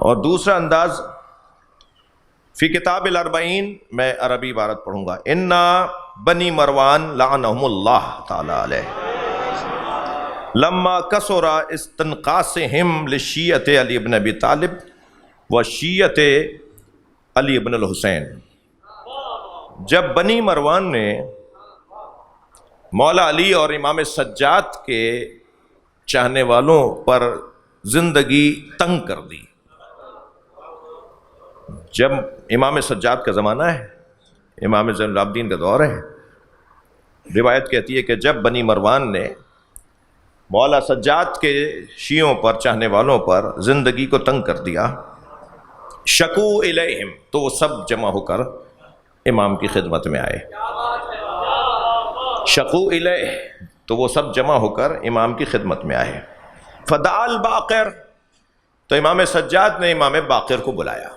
اور دوسرا انداز فی کتاب الاربعین، میں عربی عبارت پڑھوں گا. انا بنی مروان لعنہم اللہ تعالی علیہ لما کثر استنقاصہم لشیعۃ علی بن ابی طالب و شیعۃ علی بن الحسین. جب بنی مروان نے مولا علی اور امام سجاد کے چاہنے والوں پر زندگی تنگ کر دی. جب امام سجاد کا زمانہ ہے، امام زین العابدین کا دور ہے، روایت کہتی ہے کہ جب بنی مروان نے مولا سجاد کے شیعوں پر، چاہنے والوں پر زندگی کو تنگ کر دیا، شکو الیہم، تو وہ سب جمع ہو کر امام کی خدمت میں آئے. شکو الیہ، تو وہ سب جمع ہو کر امام کی خدمت میں آئے. فدعا الباقر، تو امام سجاد نے امام باقر کو بلایا.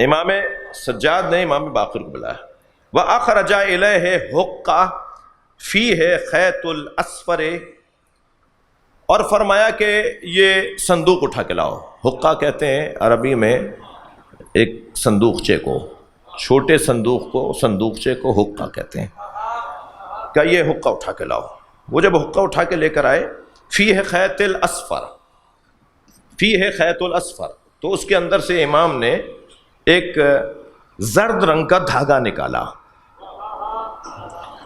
امام سجاد نے امام باقر کو بلایا. وَأَخْرَجَ إِلَيْهِ حُقَّ فِيهِ خَيْطُ الْأَصْفَرِ، اور فرمایا کہ یہ صندوق اٹھا کے لاؤ. حقہ کہتے ہیں عربی میں ایک صندوقچے کو، چھوٹے صندوق کو، صندوقچے کو حقہ کہتے ہیں. کہ یہ حقہ اٹھا کے لاؤ. وہ جب حقہ اٹھا کے لے کر آئے، فیہ خیط الاسفر، فیہ خیط الاسفر، تو اس کے اندر سے امام نے ایک زرد رنگ کا دھاگا نکالا.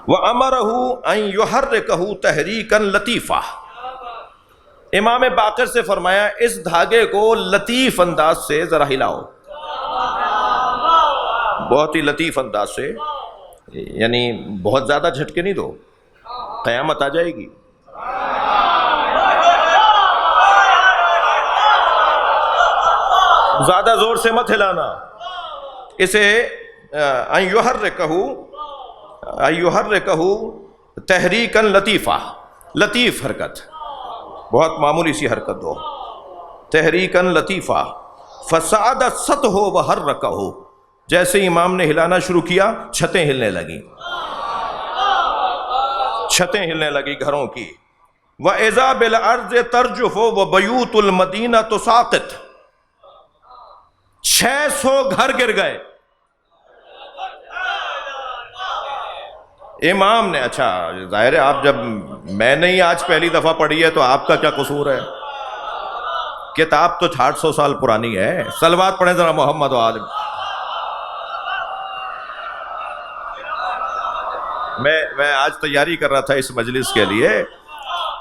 وَأَمَرَهُ أَن يُحَرِّكَهُ تَحْرِيكًا لَطِيفًا، امام باقر سے فرمایا اس دھاگے کو لطیف انداز سے ذرا ہلاؤ، بہت ہی لطیف انداز سے، یعنی بہت زیادہ جھٹکے نہیں دو، قیامت آ جائے گی۔ زیادہ زور سے مت ہلانا، اسے ایحرکہو تحریکا لطیفہ، لطیف حرکت، بہت معمولی سی حرکت دو، تحریکا لطیفہ، فصعد سطحہ وحرکہ، جیسے امام نے ہلانا شروع کیا چھتیں ہلنے لگیں، چھتیں ہلنے لگی گھروں کی۔ وَإِذَا بِالْأَرْضِ تَرْجُفُ وَبَيُوتُ الْمَدِينَةُ تُسَاقِطُ، 600 گھر گر گئے۔ امام نے، اچھا ظاہر ہے آپ جب میں نے ہی آج پہلی دفعہ پڑھی ہے تو آپ کا کیا قصور ہے؟ کتاب تو 800 سال پرانی ہے۔ صلوات پڑھیں ذرا محمد و آل۔ میں آج تیاری کر رہا تھا اس مجلس کے لیے،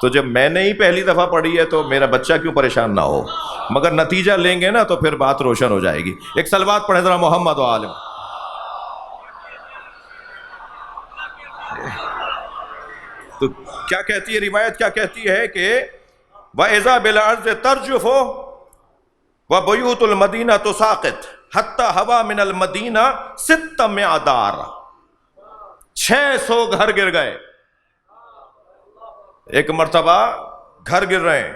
تو جب میں نے ہی پہلی دفعہ پڑھی ہے تو میرا بچہ کیوں پریشان نہ ہو، مگر نتیجہ لیں گے نا تو پھر بات روشن ہو جائے گی۔ ایک صلوات پڑھیں ذرا محمد و آل۔ تو کیا کہتی ہے روایت، کیا کہتی ہے کہ وَإِذَا بِالْأَرْضِ تَرْجُفُ وَبُيُوتُ الْمَدِينَةُ تُسَاقِطُ حَتَّى هَوَى مِنَ الْمَدِينَةِ 600 دار، 600 گھر گر گئے۔ ایک مرتبہ گھر گر رہے ہیں۔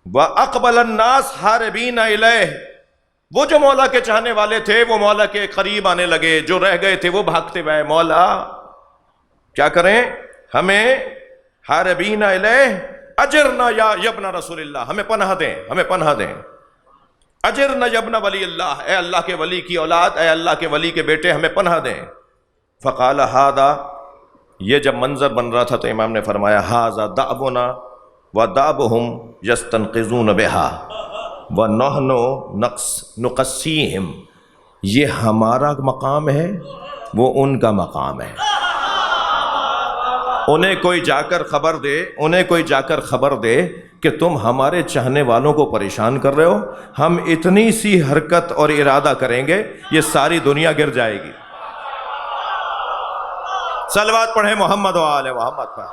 وَأَقْبَلَ النَّاسِ حَارِبِينَ إِلَيْهِ، وہ جو مولا کے چاہنے والے تھے وہ مولا کے قریب آنے لگے، جو رہ گئے تھے وہ بھاگتے ہوئے، مولا کیا کریں ہمیں، حاربین الیہ اجرنا یا ابن رسول اللہ، ہمیں پناہ دیں، ہمیں پناہ دیں، اجرنا یا ابن ولی اللہ، اے اللہ کے ولی کی اولاد، اے اللہ کے ولی کے بیٹے ہمیں پناہ دیں۔ فقال ھذا، یہ جب منظر بن رہا تھا تو امام نے فرمایا ھذا دأبنا ودأبهم یستنقذون بها ونحن نقصیہم، یہ ہمارا مقام ہے وہ ان کا مقام ہے۔ انہیں کوئی جا کر خبر دے، انہیں کوئی جا کر خبر دے کہ تم ہمارے چاہنے والوں کو پریشان کر رہے ہو، ہم اتنی سی حرکت اور ارادہ کریں گے یہ ساری دنیا گر جائے گی۔ صلوات پڑھیں محمد و آل محمد پر۔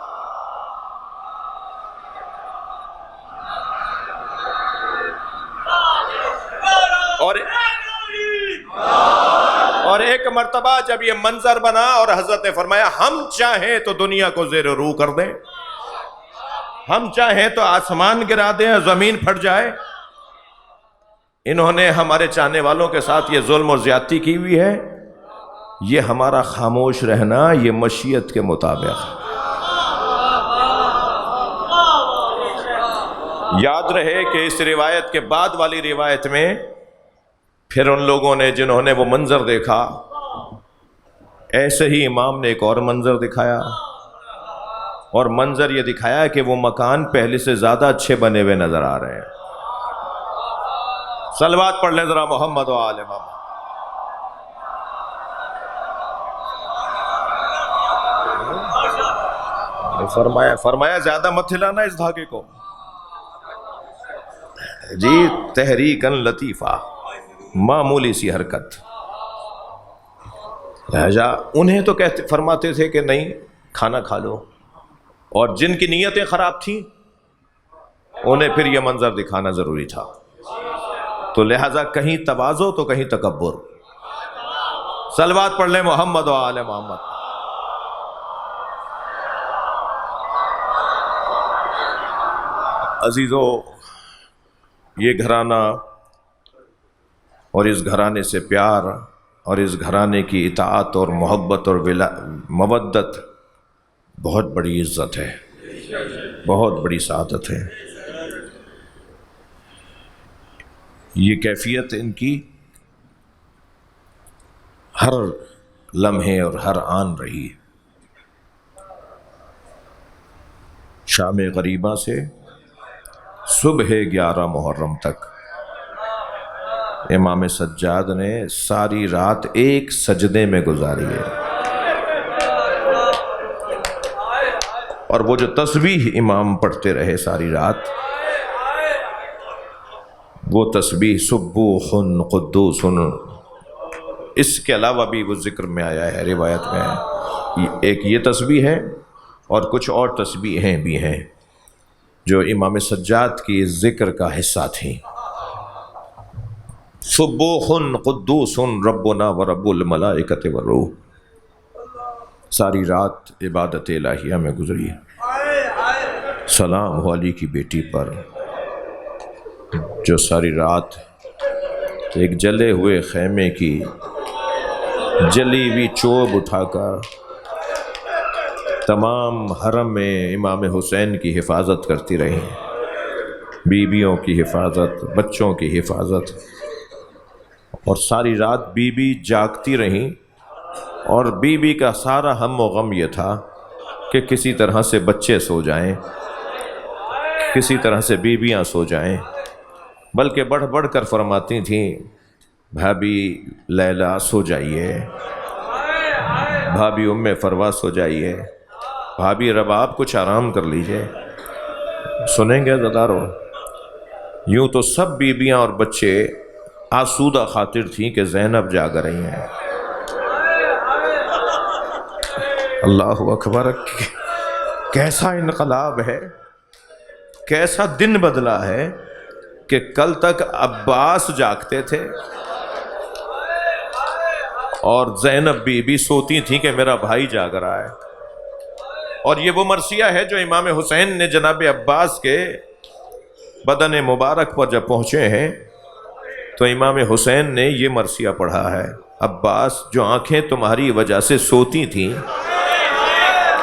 اور ایک مرتبہ جب یہ منظر بنا اور حضرت نے فرمایا ہم چاہیں تو دنیا کو زیر روح کر دیں، ہم چاہیں تو آسمان گرا دیں، زمین پھٹ جائے، انہوں نے ہمارے چاہنے والوں کے ساتھ یہ ظلم اور زیادتی کی ہوئی ہے، یہ ہمارا خاموش رہنا یہ مشیت کے مطابق ہے۔ یاد رہے کہ اس روایت کے بعد والی روایت میں پھر ان لوگوں نے جنہوں نے وہ منظر دیکھا، ایسے ہی امام نے ایک اور منظر دکھایا، اور منظر یہ دکھایا کہ وہ مکان پہلے سے زیادہ اچھے بنے ہوئے نظر آ رہے ہیں۔ صلوات پڑھ لیں ذرا محمد و آل محمد۔ فرمایا زیادہ مت ہلانا اس دھاگے کو، جی تحریکاً لطیفہ، معمولی سی حرکت۔ لہذا انہیں تو فرماتے تھے کہ نہیں کھانا کھا لو، اور جن کی نیتیں خراب تھیں انہیں پھر یہ منظر دکھانا ضروری تھا، تو لہذا کہیں تواضع تو کہیں تکبر۔ صلوات پڑھ لیں محمد و آل محمد۔ عزیزو، یہ گھرانہ اور اس گھرانے سے پیار اور اس گھرانے کی اطاعت اور محبت اور مودت بہت بڑی عزت ہے، بہت بڑی سعادت ہے۔ یہ کیفیت ان کی ہر لمحے اور ہر آن رہی۔ شام غریبہ سے صبح 11 محرم تک امام سجاد نے ساری رات ایک سجدے میں گزاری ہے۔ اور وہ جو تسبیح امام پڑھتے رہے ساری رات، وہ تسبیح سبوح قدوس، اس کے علاوہ بھی وہ ذکر میں آیا ہے، روایت میں ہے، ایک یہ تسبیح ہے اور کچھ اور تسبیحیں بھی ہیں جو امام سجاد کی ذکر کا حصہ تھیں۔ سبوح قدوس ربنا ورب الملائکۃ والروح، ساری رات عبادت الہیہ میں گزری۔ سلام ہو علی کی بیٹی پر جو ساری رات ایک جلے ہوئے خیمے کی جلی ہوئی چوب اٹھا کر تمام حرم میں امام حسین کی حفاظت کرتی رہی، بیویوں کی حفاظت، بچوں کی حفاظت، اور ساری رات بیوی جاگتی رہیں، اور بیوی کا سارا ہم و غم یہ تھا کہ کسی طرح سے بچے سو جائیں، کسی طرح سے بیویاں سو جائیں، بلکہ بڑھ بڑھ کر فرماتی تھیں بھابی لیلا سو جائیے، بھابی ام فروا سو جائیے، بھابی رباب کچھ آرام کر لیجئے۔ سنیں گے عزیزارو، یوں تو سب بیویاں اور بچے آسودہ خاطر تھیں کہ زینب جاگ رہی ہیں۔ اللہ اکبر، کیسا انقلاب ہے، کیسا دن بدلا ہے کہ کل تک عباس جاگتے تھے اور زینب بی بی سوتی تھیں کہ میرا بھائی جاگ رہا ہے۔ اور یہ وہ مرثیہ ہے جو امام حسین نے جناب عباس کے بدن مبارک پر جب پہنچے ہیں تو امام حسین نے یہ مرثیہ پڑھا ہے، عباس جو آنکھیں تمہاری وجہ سے سوتی تھیں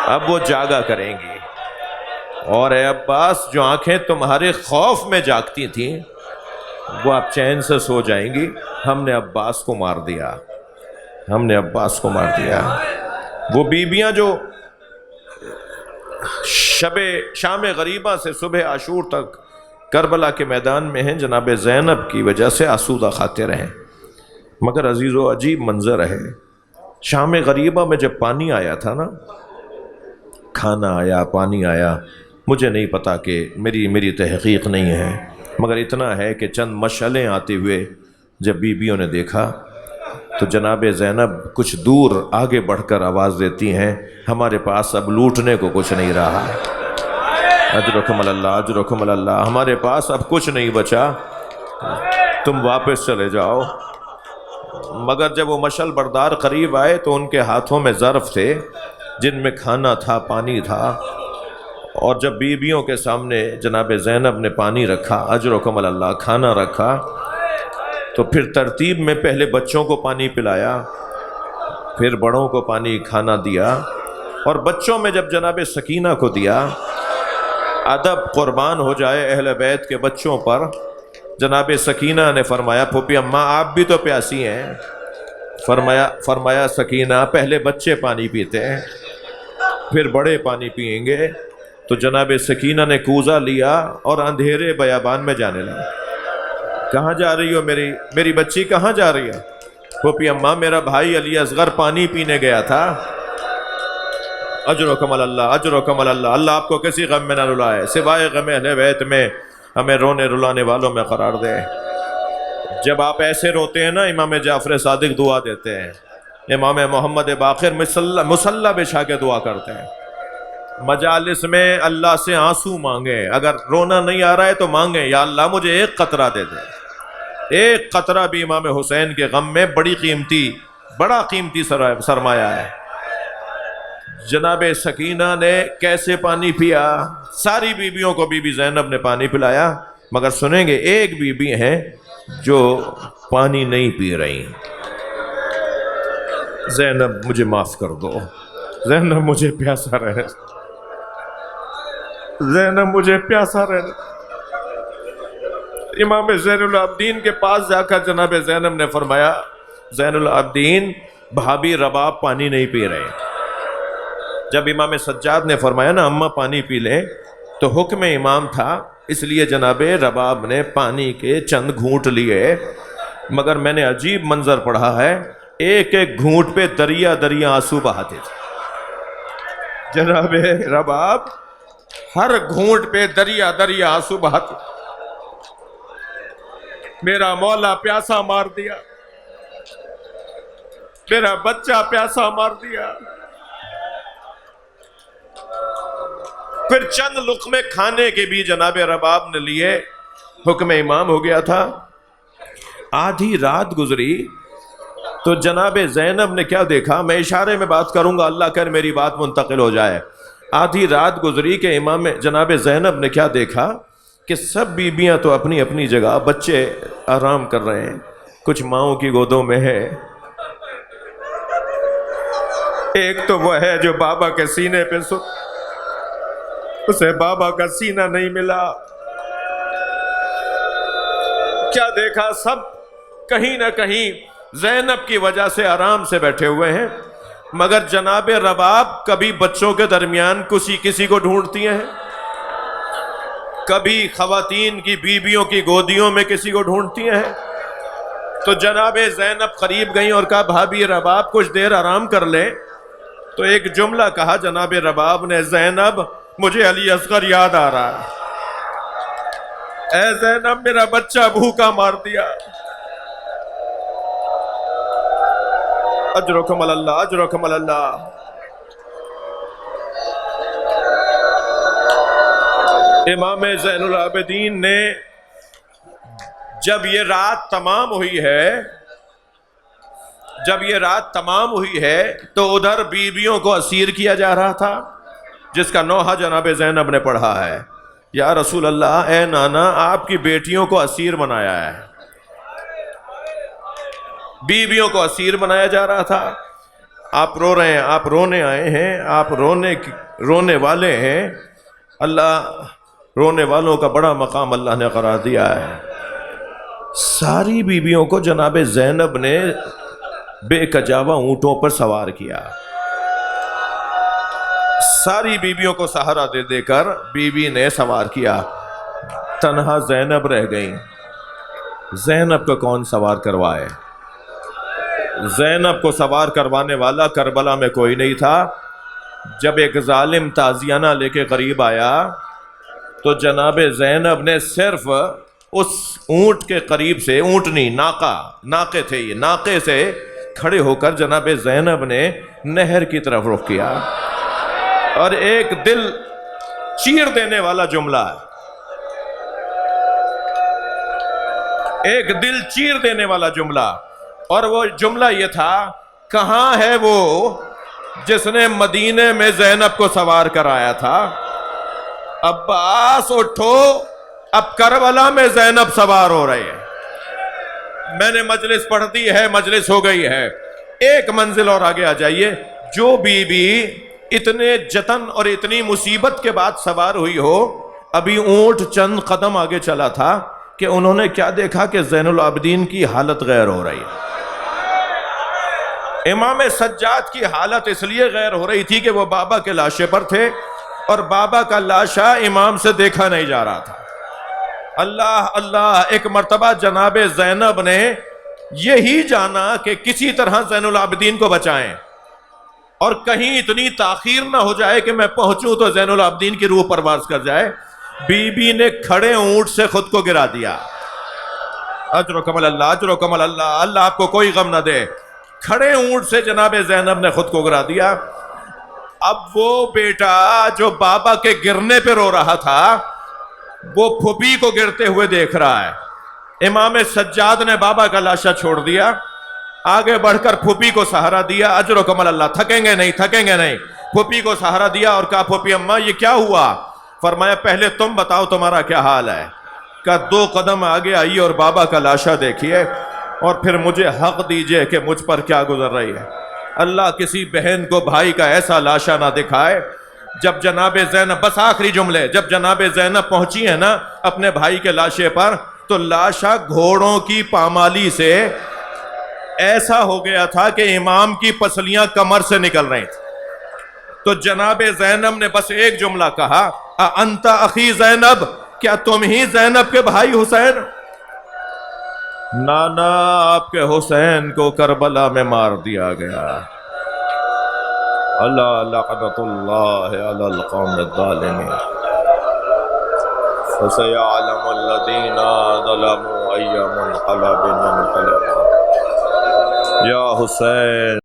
اب وہ جاگا کریں گی، اور اے عباس جو آنکھیں تمہارے خوف میں جاگتی تھیں وہ اب چین سے سو جائیں گی، ہم نے عباس کو مار دیا، ہم نے عباس کو مار دیا۔ وہ بیویاں جو شام غریبہ سے صبح عاشور تک کربلا کے میدان میں ہیں، جناب زینب کی وجہ سے آسودہ خاطر ہیں، مگر عزیز و عجیب منظر ہے، شام غریبہ میں جب پانی آیا تھا نا، کھانا آیا، پانی آیا، مجھے نہیں پتا کہ میری تحقیق نہیں ہے، مگر اتنا ہے کہ چند مشعلیں آتے ہوئے جب بیویوں نے دیکھا تو جناب زینب کچھ دور آگے بڑھ کر آواز دیتی ہیں ہمارے پاس اب لوٹنے کو کچھ نہیں رہا، اجرکم اللہ، اجرکم اللہ، ہمارے پاس اب کچھ نہیں بچا، تم واپس چلے جاؤ۔ مگر جب وہ مشعل بردار قریب آئے تو ان کے ہاتھوں میں ظرف تھے جن میں کھانا تھا، پانی تھا، اور جب بیویوں کے سامنے جناب زینب نے پانی رکھا، اجرکم اللہ، کھانا رکھا، تو پھر ترتیب میں پہلے بچوں کو پانی پلایا، پھر بڑوں کو پانی کھانا دیا، اور بچوں میں جب جناب سکینہ کو دیا، ادب قربان ہو جائے اہل بیت کے بچوں پر، جناب سکینہ نے فرمایا پھوپھی اماں آپ بھی تو پیاسی ہیں، فرمایا سکینہ پہلے بچے پانی پیتے ہیں پھر بڑے پانی پئیں گے۔ تو جناب سکینہ نے کوزہ لیا اور اندھیرے بیابان میں جانے لگا۔ کہاں جا رہی ہو میری بچی، کہاں جا رہی ہے؟ پھوپھی اماں میرا بھائی علی اصغر پانی پینے گیا تھا۔ اجرکم اللہ، اجرکم اللہ، اللہ آپ کو کسی غم میں نہ رلائے، سوائے غم اہل بیت میں ہمیں رونے رلانے والوں میں قرار دے۔ جب آپ ایسے روتے ہیں نا، امام جعفر صادق دعا دیتے ہیں، امام محمد باقر مصلی بچھا کے دعا کرتے ہیں، مجالس میں اللہ سے آنسو مانگیں، اگر رونا نہیں آ رہا ہے تو مانگیں یا اللہ مجھے ایک قطرہ دے دے۔ ایک قطرہ بھی امام حسین کے غم میں بڑا قیمتی سرمایہ ہے۔ جناب سکینہ نے کیسے پانی پیا؟ ساری بیویوں کو بی بی زینب نے پانی پلایا، مگر سنیں گے ایک بیوی ہیں جو پانی نہیں پی رہی۔ زینب مجھے معاف کر دو، زینب مجھے پیاسا رہے، زینب مجھے پیاسا رہے۔ امام زین العابدین کے پاس جا کر جناب زینب نے فرمایا زین العابدین بھابی رباب پانی نہیں پی رہے۔ جب امام سجاد نے فرمایا نا اماں پانی پی لیں تو حکم امام تھا، اس لیے جناب رباب نے پانی کے چند گھونٹ لیے، مگر میں نے عجیب منظر پڑھا ہے، ایک ایک گھونٹ پہ دریا دریا آنسو بہاتے تھے، جناب رباب ہر گھونٹ پہ دریا دریا آنسو بہاتے، میرا مولا پیاسا مار دیا، میرا بچہ پیاسا مار دیا۔ پھر چند لقمے کھانے کے بھی جناب رباب نے لیے، حکم امام ہو گیا تھا۔ آدھی رات گزری تو جناب زینب نے کیا دیکھا، میں اشارے میں بات کروں گا، اللہ کر میری بات منتقل ہو جائے۔ آدھی رات گزری کہ امام جناب زینب نے کیا دیکھا کہ سب بیبیاں تو اپنی اپنی جگہ، بچے آرام کر رہے ہیں، کچھ ماؤں کی گودوں میں ہے، ایک تو وہ ہے جو بابا کے سینے پہ اسے بابا کا سینہ نہیں ملا۔ کیا دیکھا، سب کہیں نہ کہیں زینب کی وجہ سے آرام سے بیٹھے ہوئے ہیں، مگر جناب رباب کبھی بچوں کے درمیان کسی کو ڈھونڈتی ہیں، کبھی خواتین کی بیویوں کی گودیوں میں کسی کو ڈھونڈتی ہیں۔ تو جناب زینب قریب گئیں اور کہا بھابی رباب کچھ دیر آرام کر لے۔ تو ایک جملہ کہا جناب رباب نے، زینب مجھے علی اصغر یاد آ رہا ہے، اے زینب میرا بچہ بھوکا مار دیا۔ اجرکم اللہ، اجرکم اللہ۔ امام زین العابدین نے جب یہ رات تمام ہوئی ہے تو ادھر بیویوں کو اسیر کیا جا رہا تھا، جس کا نوحہ جناب زینب نے پڑھا ہے، یا رسول اللہ اے نانا آپ کی بیٹیوں کو اسیر بنایا ہے، بیویوں کو اسیر بنایا جا رہا تھا۔ آپ رو رہے ہیں، آپ رونے آئے ہیں، آپ رونے والے ہیں، اللہ رونے والوں کا بڑا مقام اللہ نے قرار دیا ہے۔ ساری بیویوں کو جناب زینب نے بے کجاوہ اونٹوں پر سوار کیا، ساری بیویوں کو سہارا دے دے کر بیوی نے سوار کیا، تنہا زینب رہ گئیں۔ زینب کو کون سوار کروائے؟ زینب کو سوار کروانے والا کربلا میں کوئی نہیں تھا۔ جب ایک ظالم تازیانہ لے کے قریب آیا تو جناب زینب نے صرف اس اونٹ کے قریب سے، اونٹ نہیں ناقے تھے، یہ ناقے سے کھڑے ہو کر جناب زینب نے نہر کی طرف رخ کیا، اور ایک دل چیر دینے والا جملہ ہے، ایک دل چیر دینے والا جملہ، اور وہ جملہ یہ تھا، کہاں ہے وہ جس نے مدینے میں زینب کو سوار کرایا تھا؟ عباس اٹھو، اب کربلا میں زینب سوار ہو رہی ہے، میں نے مجلس پڑھ دی ہے، مجلس ہو گئی ہے، ایک منزل اور آگے آ جائیے۔ جو بی بی اتنے جتن اور اتنی مصیبت کے بعد سوار ہوئی ہو، ابھی اونٹ چند قدم آگے چلا تھا کہ انہوں نے کیا دیکھا کہ زین العابدین کی حالت غیر ہو رہی ہے۔ امام سجاد کی حالت اس لیے غیر ہو رہی تھی کہ وہ بابا کے لاشے پر تھے، اور بابا کا لاشا امام سے دیکھا نہیں جا رہا تھا۔ اللہ اللہ، ایک مرتبہ جناب زینب نے یہی جانا کہ کسی طرح زین العابدین کو بچائیں، اور کہیں اتنی تاخیر نہ ہو جائے کہ میں پہنچوں تو زین العابدین کی روح پرواز کر جائے۔ بی بی نے کھڑے اونٹ سے خود کو گرا دیا۔ اجرکم اللہ، اجرکم اللہ، اللہ آپ کو کوئی غم نہ دے۔ کھڑے اونٹ سے جناب زینب نے خود کو گرا دیا۔ اب وہ بیٹا جو بابا کے گرنے پہ رو رہا تھا، وہ پھوپھی کو گرتے ہوئے دیکھ رہا ہے۔ امام سجاد نے بابا کا لاشا چھوڑ دیا، آگے بڑھ کر پھوپھی کو سہارا دیا۔ اجرکم اللہ، تھکیں گے نہیں، تھکیں گے نہیں۔ پھوپھی کو سہارا دیا اور کہا پھوپھی اماں یہ کیا ہوا؟ فرمایا پہلے تم بتاؤ تمہارا کیا حال ہے؟ کہا 2 قدم آگے آئیے اور بابا کا لاشا دیکھیے، اور پھر مجھے حق دیجئے کہ مجھ پر کیا گزر رہی ہے۔ اللہ کسی بہن کو بھائی کا ایسا لاشا نہ دکھائے۔ جب جناب زینب، بس آخری جملے، جب جناب زینب پہنچی ہے نا اپنے بھائی کے لاشے پر، تو لاشا گھوڑوں کی پامالی سے ایسا ہو گیا تھا کہ امام کی پسلیاں کمر سے نکل رہی تھیں۔ تو جناب زینب نے بس ایک جملہ کہا، انت اخی زینب، کیا تم ہی زینب کے بھائی حسین؟ نانا آپ کے حسین کو کربلا میں مار دیا گیا۔ الا لعنۃ اللہ علی القوم الظالمین فسيعلم الذين ظلموا أي منقلب ينقلبون. یا حسین